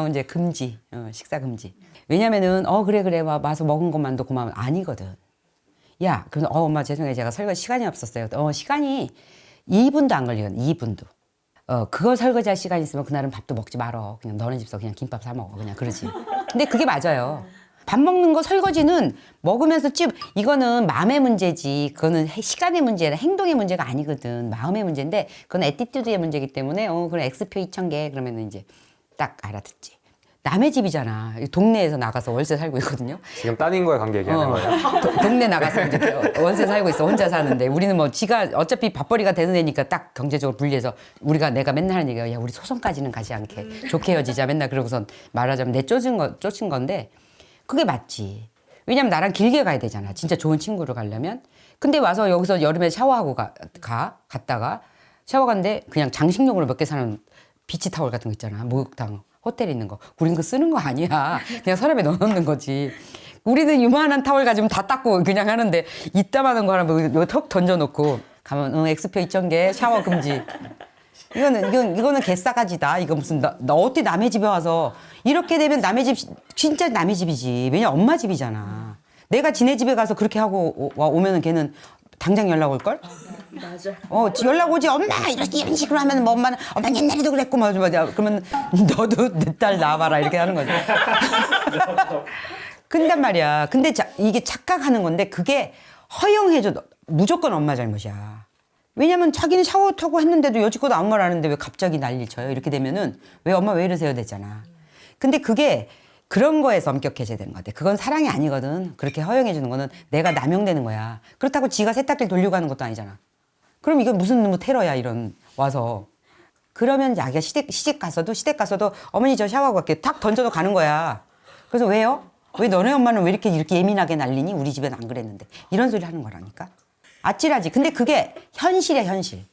이제 금지. 식사 금지. 왜냐면은 그래 와서 먹은 것만도 고마워. 아니거든. 야, 그럼 엄마 죄송해요. 제가 설거지 시간이 없었어요. 시간이 2분도 안 걸리거든. 2분도. 그거 설거지할 시간 있으면 그날은 밥도 먹지 말어. 그냥 너네 집서 그냥 김밥 사 먹어. 그냥 그러지. 근데 그게 맞아요. 밥 먹는 거 설거지는 먹으면서 이거는 마음의 문제지. 그거는 시간의 문제라 행동의 문제가 아니거든. 마음의 문제인데 그건 애티튜드의 문제이기 때문에 그럼 X표 2,000개 그러면 이제 딱 알아듣지. 남의 집이잖아. 동네에서 나가서 월세 살고 있거든요. 지금 따님과의 관계 얘기하는 거예요. 동네 나가서 이제 월세 살고 있어. 혼자 사는데 우리는 뭐 지가 어차피 밥벌이가 되는 애니까 딱 경제적으로 분리해서 내가 맨날 하는 얘기가 야 우리 소송까지는 가지 않게 좋게 헤어지자 맨날 그러고선 말하자면 쫓은 건데 그게 맞지. 왜냐면 나랑 길게 가야 되잖아. 진짜 좋은 친구를 가려면. 근데 와서 여기서 여름에 샤워하고 갔다가 샤워 갔는데 그냥 장식용으로 몇 개 사는 비치 타월 같은 거 있잖아. 목욕탕 호텔에 있는 거. 우린 그거 쓰는 거 아니야. 그냥 서랍에 넣어놓는 거지. 우리는 이만한 타월 가지면 다 닦고 그냥 하는데 이따만한 거 하나 뭐 턱 던져놓고 가면 엑스표 2,000개 샤워 금지. 이거는 개싸가지다. 이거 무슨 너 어떻게 남의 집에 와서 이렇게 되면 남의 집 진짜 남의 집이지. 왜냐 엄마 집이잖아. 내가 지네 집에 가서 그렇게 하고 오면은 걔는 당장 연락 올 걸? 맞아. 연락 오지. 엄마 이런 식으로 하면 뭐 엄마는 엄마 옛날에도 그랬고 뭐 그러면 너도 내 딸 낳아봐라 이렇게 하는 거지. 근단 말이야. 근데 이게 착각하는 건데 그게 허용해줘. 무조건 엄마 잘못이야. 왜냐면 자기는 샤워 타고 했는데도 여지껏 아무 말 안 하는데 왜 갑자기 난리 쳐요? 이렇게 되면은 왜 엄마 왜 이러세요? 됐잖아. 근데 그게 그런 거에서 엄격해져야 되는 것 같아. 그건 사랑이 아니거든. 그렇게 허용해주는 거는 내가 남용되는 거야. 그렇다고 지가 세탁기를 돌리고 하는 것도 아니잖아. 그럼 이건 무슨 뭐 테러야 이런 와서. 그러면 자기가 시댁 가서도 어머니 저 샤워하고 갈게 탁 던져도 가는 거야. 그래서 왜요? 왜 너네 엄마는 왜 이렇게 예민하게 난리니? 우리 집엔 안 그랬는데. 이런 소리 하는 거라니까. 아찔하지. 근데 그게 현실이야 현실.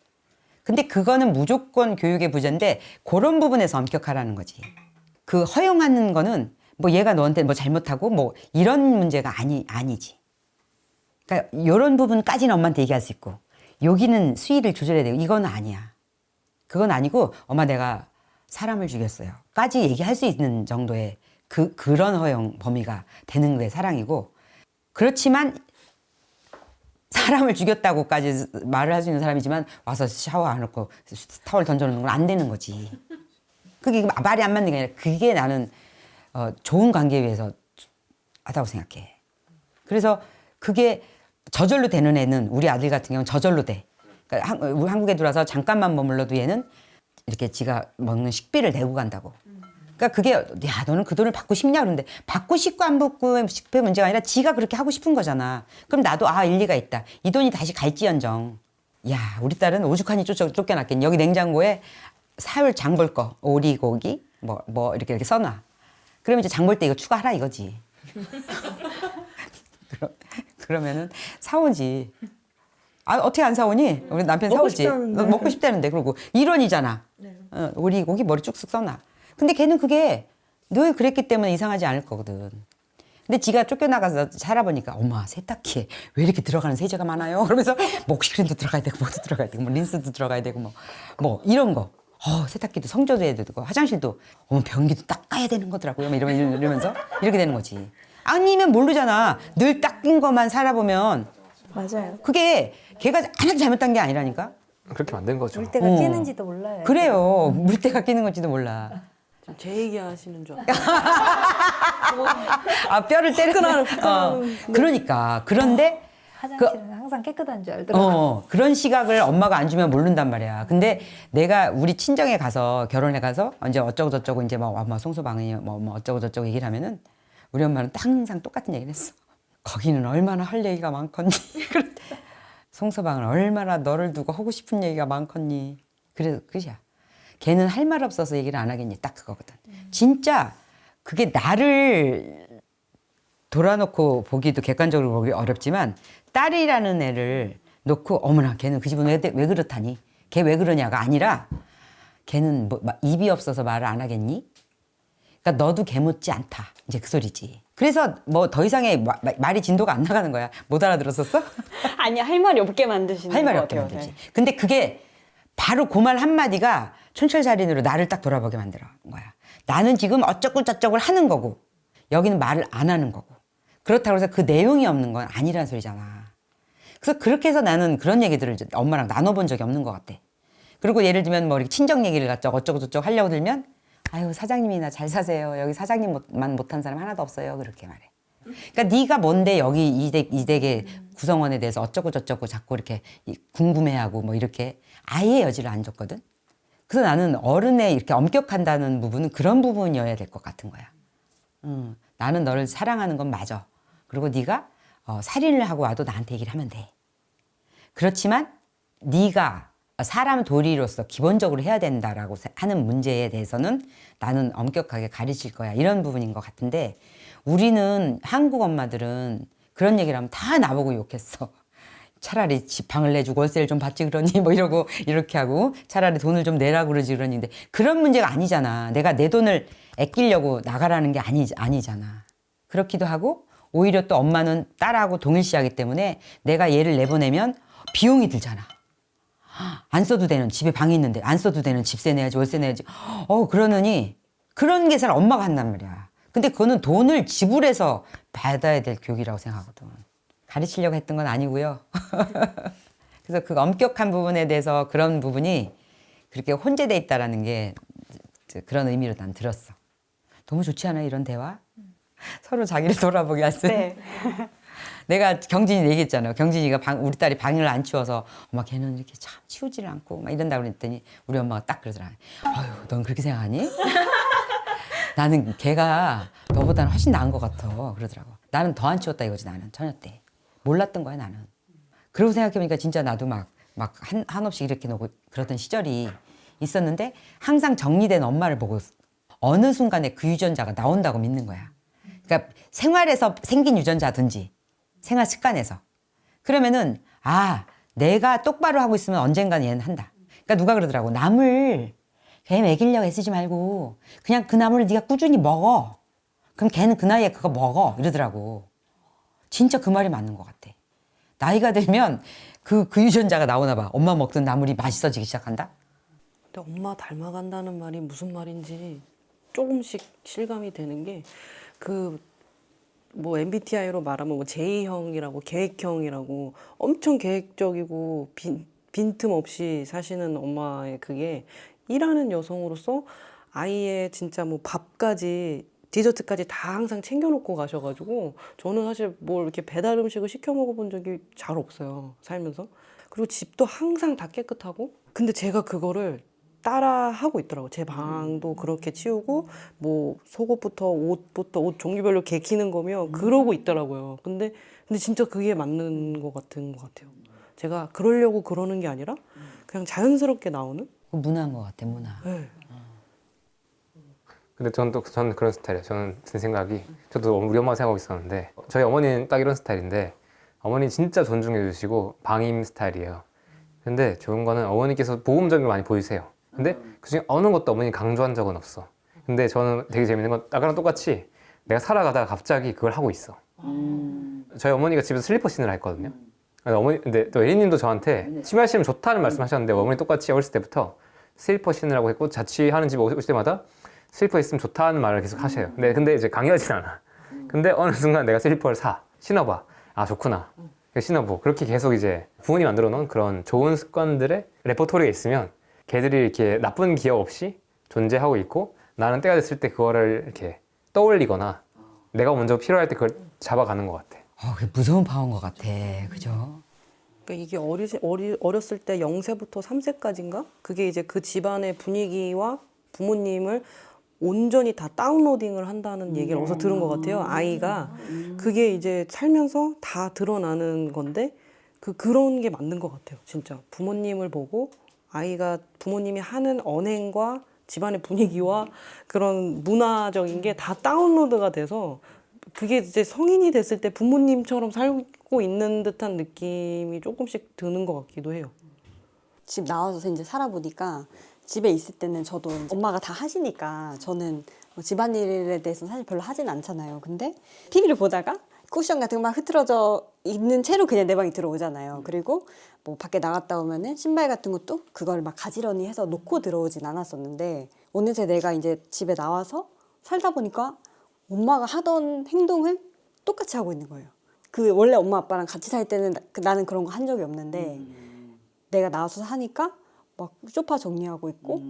근데 그거는 무조건 교육의 부재인데 그런 부분에서 엄격하라는 거지. 그 허용하는 거는 뭐 얘가 너한테 뭐 잘못하고 뭐 이런 문제가 아니지. 그러니까 이런 부분까지는 엄마한테 얘기할 수 있고 여기는 수위를 조절해야 되고 이건 아니야. 그건 아니고 엄마 내가 사람을 죽였어요. 까지 얘기할 수 있는 정도의 그런 허용 범위가 되는 게 사랑이고 그렇지만 사람을 죽였다고까지 말을 할 수 있는 사람이지만 와서 샤워 안 하고 타월 던져놓는 건 안 되는 거지. 그게 말이 안 맞는 게 아니라 그게 나는 좋은 관계 위해서 하다고 생각해. 그래서 그게 저절로 되는 애는 우리 아들 같은 경우는 저절로 돼. 그러니까 우리 한국에 들어와서 잠깐만 머물러도 얘는 이렇게 지가 먹는 식비를 내고 간다고. 그러니까 그게 야 너는 그 돈을 받고 싶냐 그러는데 받고 싶고 안 받고 싶은 문제가 아니라 지가 그렇게 하고 싶은 거잖아. 그럼 나도 일리가 있다. 이 돈이 다시 갈지언정. 야 우리 딸은 오죽하니 쫓겨났겠니. 여기 냉장고에 사흘 장 볼 거 오리고기 뭐 이렇게 써놔. 그러면 이제 장 볼 때 이거 추가하라 이거지. 그러면은 사오지. 어떻게 안 사오니? 우리 남편 사오지. 너 먹고 싶다는데. 그러고 1원이잖아. 네. 오리고기 머리 쭉쓱 써놔. 근데 걔는 그게 늘 그랬기 때문에 이상하지 않을 거거든. 근데 지가 쫓겨나가서 살아보니까 엄마 세탁기에 왜 이렇게 들어가는 세제가 많아요? 그러면서 뭐 옥시크림도 들어가야 되고 뭐도 들어가야 되고 뭐 린스도 들어가야 되고 뭐 이런 거. 세탁기도 성조도 해야 되고 화장실도 변기도 닦아야 되는 거더라고요. 이러면서 이렇게 되는 거지. 아니면 모르잖아. 늘 닦인 것만 살아보면 맞아요. 그게 걔가 하나도 잘못한 게 아니라니까. 그렇게 만든 거죠. 물때가 끼는지도 몰라요. 그래요. 물때가 끼는 건지도 몰라. 제 얘기하시는 줄 뼈를 때리는. 그러니까 그런데 화장실은 항상 깨끗한 줄 알더라고요. 그런 시각을 엄마가 안 주면 모른단 말이야. 근데 내가 우리 친정에 가서 결혼해 가서 이제 어쩌고 저쩌고 이제 뭐 송소방이 뭐 어쩌고 저쩌고 얘기를 하면은 우리 엄마는 항상 똑같은 얘기를 했어. 거기는 얼마나 할 얘기가 많겠니. 송서방은 얼마나 너를 두고 하고 싶은 얘기가 많겠니. 그래서 끝이야. 걔는 할 말 없어서 얘기를 안 하겠니. 딱 그거거든. 진짜 그게 나를 돌아놓고 보기도 객관적으로 보기 어렵지만 딸이라는 애를 놓고 어머나 걔는 그 집은 왜 그렇다니. 걔 왜 그러냐가 아니라 걔는 입이 없어서 말을 안 하겠니. 그러니까 너도 걔 못지 않다. 이제 그 소리지. 그래서 뭐 더 이상의 말이 진도가 안 나가는 거야. 못 알아들었었어? 아니 할 말이 없게 만드시는 할 말이 것 없게 같아요. 만들지. 네. 근데 그게 바로 그 말 한마디가 촌철살인으로 나를 딱 돌아보게 만들어 거야. 나는 지금 어쩌고 저쩌고 하는 거고 여기는 말을 안 하는 거고 그렇다고 해서 그 내용이 없는 건 아니라는 소리잖아. 그래서 그렇게 해서 나는 그런 얘기들을 이제 엄마랑 나눠본 적이 없는 것 같아. 그리고 예를 들면 뭐 이렇게 친정 얘기를 갖다 어쩌고 저쩌고 하려고 들면 아유 사장님이나 잘 사세요. 여기 사장님만 못한 사람 하나도 없어요. 그렇게 말해. 그러니까 네가 뭔데 여기 이 댁의 구성원에 대해서 어쩌고 저쩌고 자꾸 이렇게 궁금해하고 뭐 이렇게 아예 여지를 안 줬거든. 그래서 나는 어른의 이렇게 엄격한다는 부분은 그런 부분이어야 될 것 같은 거야. 나는 너를 사랑하는 건 맞아. 그리고 네가 살인을 하고 와도 나한테 얘기를 하면 돼. 그렇지만 네가 사람 도리로서 기본적으로 해야 된다라고 하는 문제에 대해서는 나는 엄격하게 가르칠 거야. 이런 부분인 것 같은데 우리는 한국 엄마들은 그런 얘기를 하면 다 나보고 욕했어. 차라리 집 방을 내주고 월세를 좀 받지 그러니 뭐 이러고 이렇게 하고 차라리 돈을 좀 내라고 그러지 그러는데 그런 문제가 아니잖아. 내가 내 돈을 아끼려고 나가라는 게 아니잖아. 그렇기도 하고 오히려 또 엄마는 딸하고 동일시하기 때문에 내가 얘를 내보내면 비용이 들잖아. 안 써도 되는 집에 방이 있는데 안 써도 되는 집세 내야지 월세 내야지. 그러느니 그런 계산을 엄마가 한단 말이야. 근데 그거는 돈을 지불해서 받아야 될 교육이라고 생각하거든. 가르치려고 했던 건 아니고요. 그래서 그 엄격한 부분에 대해서 그런 부분이 그렇게 혼재돼 있다라는 게 그런 의미로 난 들었어. 너무 좋지 않아 이런 대화? 서로 자기를 돌아보게 할 수. 네. 내가 경진이 얘기했잖아요. 경진이가 우리 딸이 방을 안 치워서 엄마 걔는 이렇게 참 치우지를 않고 막 이런다고 그랬더니 우리 엄마가 딱 그러더라. 아유, 넌 그렇게 생각하니? 나는 걔가 너보다는 훨씬 나은 것 같아. 그러더라고. 나는 더 안 치웠다 이거지 나는 처녀 때. 몰랐던 거야 나는. 그러고 생각해보니까 진짜 나도 막 한없이 이렇게 놓고 그러던 시절이 있었는데 항상 정리된 엄마를 보고 어느 순간에 그 유전자가 나온다고 믿는 거야. 그러니까 생활에서 생긴 유전자든지 생활 습관에서. 그러면은 내가 똑바로 하고 있으면 언젠가는 얘는 한다. 그러니까 누가 그러더라고. 나물 걔 먹이려고 애쓰지 말고 그냥 그 나물을 네가 꾸준히 먹어. 그럼 걔는 그 나이에 그거 먹어. 이러더라고. 진짜 그 말이 맞는 것 같아. 나이가 들면 그 유전자가 나오나 봐. 엄마 먹던 나물이 맛있어지기 시작한다. 근데 엄마 닮아간다는 말이 무슨 말인지 조금씩 실감이 되는 게 뭐 MBTI로 말하면 뭐 J형이라고 계획형이라고 엄청 계획적이고 빈틈없이 사시는 엄마의 그게 일하는 여성으로서 아이의 진짜 뭐 밥까지 디저트까지 다 항상 챙겨놓고 가셔가지고 저는 사실 뭘 이렇게 배달 음식을 시켜 먹어본 적이 잘 없어요 살면서. 그리고 집도 항상 다 깨끗하고. 근데 제가 그거를 따라 하고 있더라고. 제 방도 그렇게 치우고 뭐 속옷부터 옷부터 옷 종류별로 개키는 거면 그러고 있더라고요. 근데 진짜 그게 맞는 것 같아요. 제가 그러려고 그러는 게 아니라 그냥 자연스럽게 나오는. 문화인 것 같아 문화. 네. 근데 저는 그런 스타일이에요. 저는 든 생각이 저도 우리 엄마 생각하고 있었는데 저희 어머니는 딱 이런 스타일인데 어머니 진짜 존중해 주시고 방임 스타일이에요. 근데 좋은 거는 어머니께서 모범적인 걸 많이 보이세요. 근데 그중에 어느 것도 어머니 강조한 적은 없어. 근데 저는 되게 재밌는 건 아까랑 똑같이 내가 살아가다가 갑자기 그걸 하고 있어. 저희 어머니가 집에서 슬리퍼 신으라 했거든요. 근데 또 예린님도 저한테 치마 신으면 좋다는 말씀하셨는데 어머니 똑같이 어렸을 때부터 슬리퍼 신으라고 했고 자취하는 집 오실 때마다 슬리퍼 있으면 좋다는 말을 계속 하셔요. 근데 이제 강요하진 않아. 근데 어느 순간 내가 슬리퍼를 신어봐. 좋구나. 신어보고 그렇게 계속 이제 부모님이 만들어 놓은 그런 좋은 습관들의 레퍼토리가 있으면 걔들이 이렇게 나쁜 기억 없이 존재하고 있고 나는 때가 됐을 때 그거를 이렇게 떠올리거나 내가 먼저 필요할 때 그걸 잡아가는 것 같아. 그게 무서운 파워인 것 같아. 그죠? 그러니까 이게 어렸을 때 0세부터 3세까지인가? 그게 이제 그 집안의 분위기와 부모님을 온전히 다 다운로딩을 한다는 얘기를 어디서 들은 것 같아요. 아이가 그게 이제 살면서 다 드러나는 건데 그런 게 맞는 것 같아요. 진짜 부모님을 보고 아이가 부모님이 하는 언행과 집안의 분위기와 그런 문화적인 게 다 다운로드가 돼서 그게 이제 성인이 됐을 때 부모님처럼 살고 있는 듯한 느낌이 조금씩 드는 것 같기도 해요. 집 나와서 이제 살아보니까 집에 있을 때는 저도 엄마가 다 하시니까 저는 뭐 집안일에 대해서는 사실 별로 하진 않잖아요. 근데 TV를 보다가 쿠션 같은 거 막 흐트러져 있는 채로 그냥 내 방에 들어오잖아요. 그리고 뭐 밖에 나갔다 오면은 신발 같은 것도 그걸 막 가지런히 해서 놓고 들어오진 않았었는데 어느새 내가 이제 집에 나와서 살다 보니까 엄마가 하던 행동을 똑같이 하고 있는 거예요. 원래 엄마 아빠랑 같이 살 때는 나는 그런 거 한 적이 없는데 내가 나와서 사니까 막 소파 정리하고 있고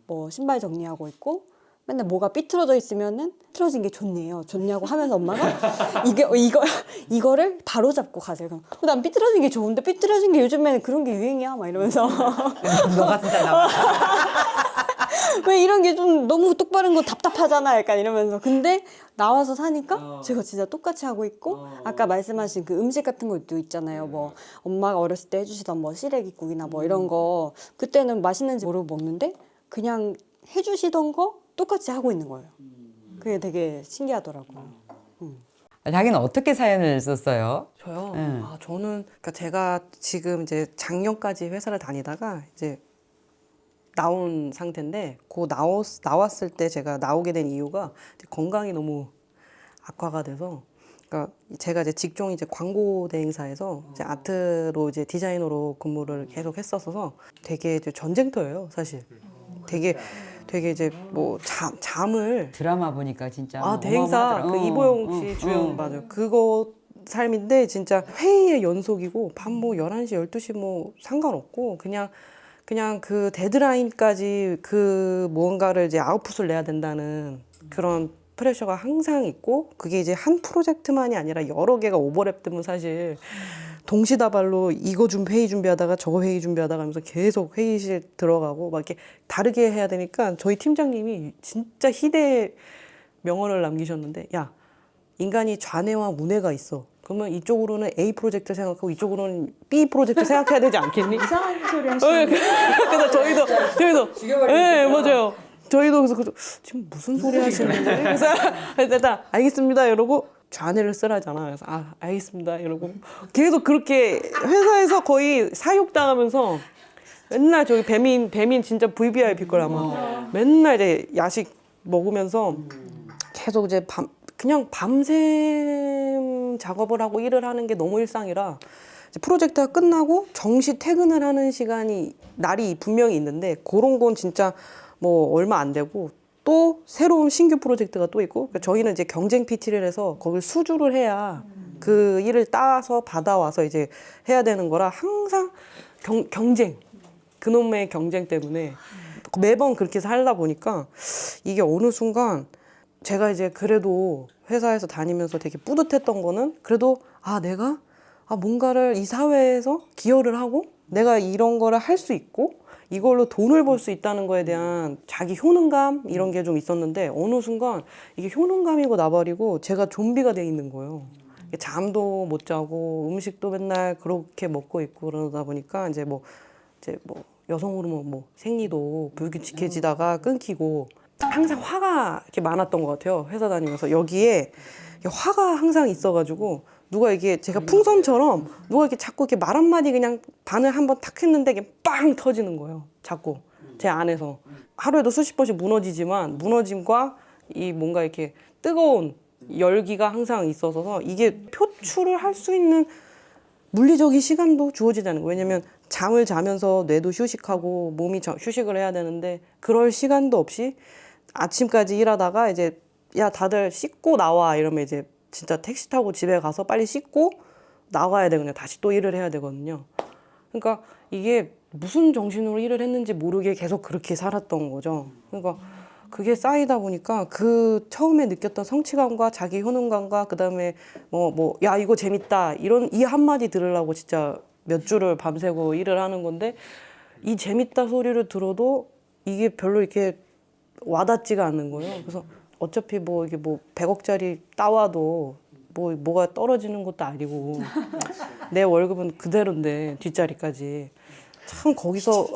뭐 신발 정리하고 있고 맨날 뭐가 삐뚤어져 있으면은 틀어진 게 좋냐고 하면서 엄마가 이거를 바로 잡고 가세요. 그럼 난 삐뚤어진 게 좋은데 삐뚤어진 게 요즘에는 그런 게 유행이야 막 이러면서 너가 진짜 나와. 왜 이런 게 좀 너무 똑바른 거 답답하잖아 약간 이러면서. 근데 나와서 사니까 제가 진짜 똑같이 하고 있고 아까 말씀하신 그 음식 같은 것도 있잖아요. 뭐 엄마가 어렸을 때 해주시던 뭐 시래기국이나 뭐 이런 거 그때는 맛있는지 모르고 먹는데 그냥 해주시던 거 똑같이 하고 있는 거예요. 그게 되게 신기하더라고요. 자기는 어떻게 사연을 썼어요? 저요? 네. 저는 그러니까 제가 지금 이제 작년까지 회사를 다니다가 이제 나온 상태인데 나왔을 때 제가 나오게 된 이유가 건강이 너무 악화가 돼서 그러니까 제가 이제 직종이 이제 광고 대행사에서 이제 아트로 이제 디자이너로 근무를 계속 했었어서 되게 이제 전쟁터예요, 사실. 되게 이제 뭐 잠을 드라마 보니까 진짜 아 대행사 어마어마하더라. 그 이보영 씨 주연 맞아요. 그거 삶인데 진짜 회의의 연속이고 밤 뭐 11시 12시 뭐 상관없고 그냥 그 데드라인까지 그 무언가를 이제 아웃풋을 내야 된다는 그런 프레셔가 항상 있고 그게 이제 한 프로젝트만이 아니라 여러 개가 오버랩되면 사실 동시다발로 이거 회의 준비하다가 저거 회의 준비하다가 하면서 계속 회의실 들어가고 막 이렇게 다르게 해야 되니까 저희 팀장님이 진짜 희대의 명언을 남기셨는데 야 인간이 좌뇌와 우뇌가 있어. 그러면 이쪽으로는 A 프로젝트 생각하고 이쪽으로는 B 프로젝트 생각해야 되지 않겠니? 이상한 소리 하시는 그래서 저희도 네 맞아요. 저희도 그래서 지금 무슨 소리 하시는지 그래서 일단 알겠습니다 이러고 좌뇌를 쓰라잖아. 그래서 아 알겠습니다 이러고 계속 그렇게 회사에서 거의 사육당하면서 맨날 저기 배민 진짜 VVIP 걸 아마 맨날 이제 야식 먹으면서 계속 이제 그냥 밤샘 작업을 하고 일을 하는 게 너무 일상이라 이제 프로젝트가 끝나고 정시 퇴근을 하는 시간이 날이 분명히 있는데 그런 건 진짜 뭐 얼마 안 되고 또 새로운 신규 프로젝트가 또 있고 그러니까 저희는 이제 경쟁 PT를 해서 거길 수주를 해야 그 일을 따서 받아와서 이제 해야 되는 거라 항상 경쟁 그놈의 경쟁 때문에 매번 그렇게 살다 보니까 이게 어느 순간 제가 이제 그래도 회사에서 다니면서 되게 뿌듯했던 거는 그래도 내가 뭔가를 이 사회에서 기여를 하고 내가 이런 거를 할 수 있고 이걸로 돈을 벌 수 있다는 거에 대한 자기 효능감 이런 게 좀 있었는데 어느 순간 이게 효능감이고 나버리고 제가 좀비가 돼 있는 거예요. 잠도 못 자고 음식도 맨날 그렇게 먹고 있고 그러다 보니까 이제 뭐 여성 호르몬 뭐 생리도 불규칙해지다가 끊기고 항상 화가 이렇게 많았던 것 같아요. 회사 다니면서 여기에 화가 항상 있어가지고 누가 이게 제가 풍선처럼 누가 이렇게 자꾸 이렇게 말 한마디 그냥 반을 한번 탁 했는데 이게 빵 터지는 거예요. 자꾸 제 안에서 하루에도 수십 번씩 무너지지만 무너짐과 이 뭔가 이렇게 뜨거운 열기가 항상 있어서 이게 표출을 할 수 있는 물리적인 시간도 주어지지 않는 거예요. 왜냐면 잠을 자면서 뇌도 휴식하고 몸이 휴식을 해야 되는데 그럴 시간도 없이 아침까지 일하다가 이제 야 다들 씻고 나와 이러면 이제 진짜 택시 타고 집에 가서 빨리 씻고 나가야 되거든요. 다시 또 일을 해야 되거든요. 그러니까 이게 무슨 정신으로 일을 했는지 모르게 계속 그렇게 살았던 거죠. 그러니까 그게 쌓이다 보니까 그 처음에 느꼈던 성취감과 자기 효능감과 그다음에 야 이거 재밌다 이런 이 한마디 들으려고 진짜 몇 주를 밤새고 일을 하는 건데 이 재밌다 소리를 들어도 이게 별로 이렇게 와닿지가 않는 거예요. 그래서 어차피 이게 100억짜리 따와도 뭐가 떨어지는 것도 아니고 내 월급은 그대로인데 뒷자리까지 참 거기서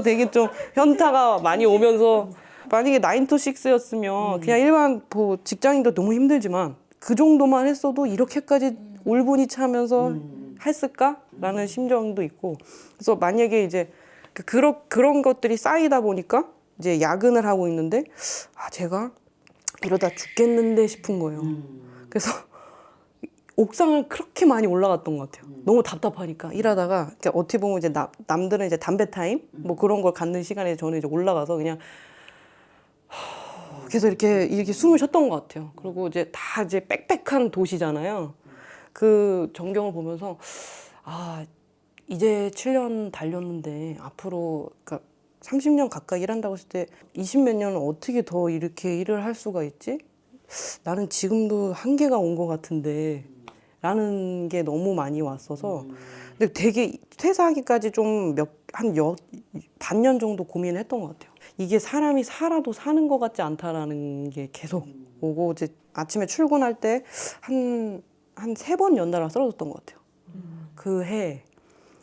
되게 좀 현타가 많이 오면서 만약에 9 to 6였으면 그냥 일반 직장인도 너무 힘들지만 그 정도만 했어도 이렇게까지 올분이 차면서 했을까라는 심정도 있고 그래서 만약에 이제 그런 것들이 쌓이다 보니까 이제 야근을 하고 있는데 제가 이러다 죽겠는데 싶은 거예요. 그래서 옥상을 그렇게 많이 올라갔던 것 같아요. 너무 답답하니까 일하다가 어떻게 보면 이제 남들은 이제 담배 타임 그런 걸 갖는 시간에 저는 이제 올라가서 그냥 계속 이렇게 숨을 쉬었던 것 같아요. 그리고 이제 다 이제 빽빽한 도시잖아요. 그 전경을 보면서 이제 7년 달렸는데 앞으로 그러니까 30년 가까이 일한다고 했을 때 20몇 년은 어떻게 더 이렇게 일을 할 수가 있지? 나는 지금도 한계가 온 것 같은데 라는 게 너무 많이 왔어서 근데 되게 퇴사하기까지 좀 반년 정도 고민을 했던 것 같아요. 이게 사람이 살아도 사는 것 같지 않다라는 게 계속 오고 이제 아침에 출근할 때 한 3번 연달아 쓰러졌던 것 같아요. 그 해.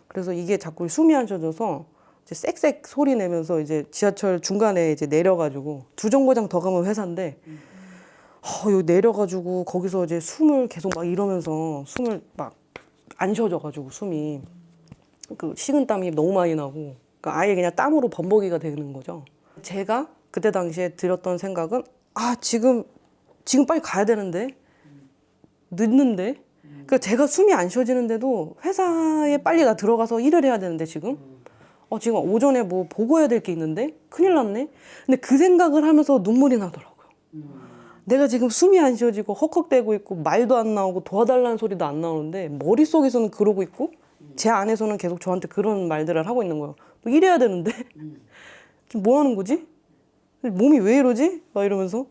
그래서 이게 자꾸 숨이 안 쉬어져서 이제 쌕쌕 소리 내면서 이제 지하철 중간에 이제 내려가지고 2정거장 더 가면 회사인데 여기 내려가지고 거기서 이제 숨을 계속 막 이러면서 숨을 막 안 쉬어져가지고 숨이 그 식은땀이 너무 많이 나고 그러니까 아예 그냥 땀으로 범벅이가 되는 거죠. 제가 그때 당시에 들었던 생각은 지금 빨리 가야 되는데 늦는데. 그러니까 제가 숨이 안 쉬어지는데도 회사에 빨리 나 들어가서 일을 해야 되는데 지금 지금 오전에 뭐 보고해야 될 게 있는데 큰일 났네. 근데 그 생각을 하면서 눈물이 나더라고요. 내가 지금 숨이 안 쉬어지고 헉헉대고 있고 말도 안 나오고 도와달라는 소리도 안 나오는데 머릿속에서는 그러고 있고 제 안에서는 계속 저한테 그런 말들을 하고 있는 거예요. 너 일해야 되는데 지금 뭐 하는 거지? 몸이 왜 이러지? 막 이러면서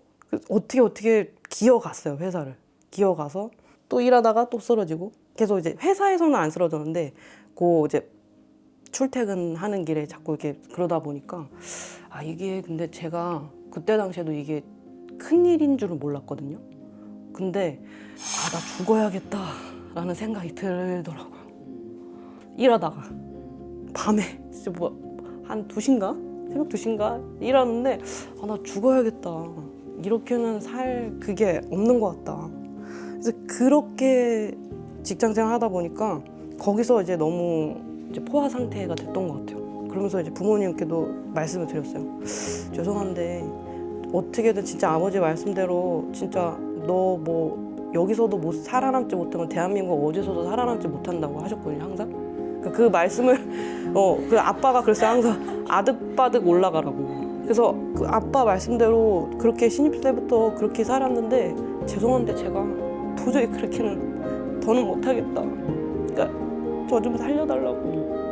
어떻게 기어갔어요. 회사를 기어가서 또 일하다가 또 쓰러지고 계속 이제 회사에서는 안 쓰러졌는데 그 이제 출퇴근하는 길에 자꾸 이렇게 그러다 보니까 이게 근데 제가 그때 당시에도 이게 큰일인 줄은 몰랐거든요. 근데 나 죽어야겠다라는 생각이 들더라고요. 일하다가 밤에 진짜 한 2시인가? 새벽 2시인가? 일하는데 나 죽어야겠다. 이렇게는 살 그게 없는 것 같다. 그래서 그렇게 직장생활 하다 보니까 거기서 이제 너무 이제 포화 상태가 됐던 것 같아요. 그러면서 이제 부모님께도 말씀을 드렸어요. 죄송한데 어떻게든 진짜 아버지 말씀대로 진짜 너 뭐 여기서도 못 살아남지 못하면 대한민국 어디서도 살아남지 못한다고 하셨거든요. 항상 그 말씀을 그 아빠가 그랬어요. 항상 아득바득 올라가라고. 그래서 그 아빠 말씀대로 그렇게 신입 때부터 그렇게 살았는데 죄송한데 제가 도저히 그렇게는 더는 못하겠다. 그러니까 저 좀 살려달라고.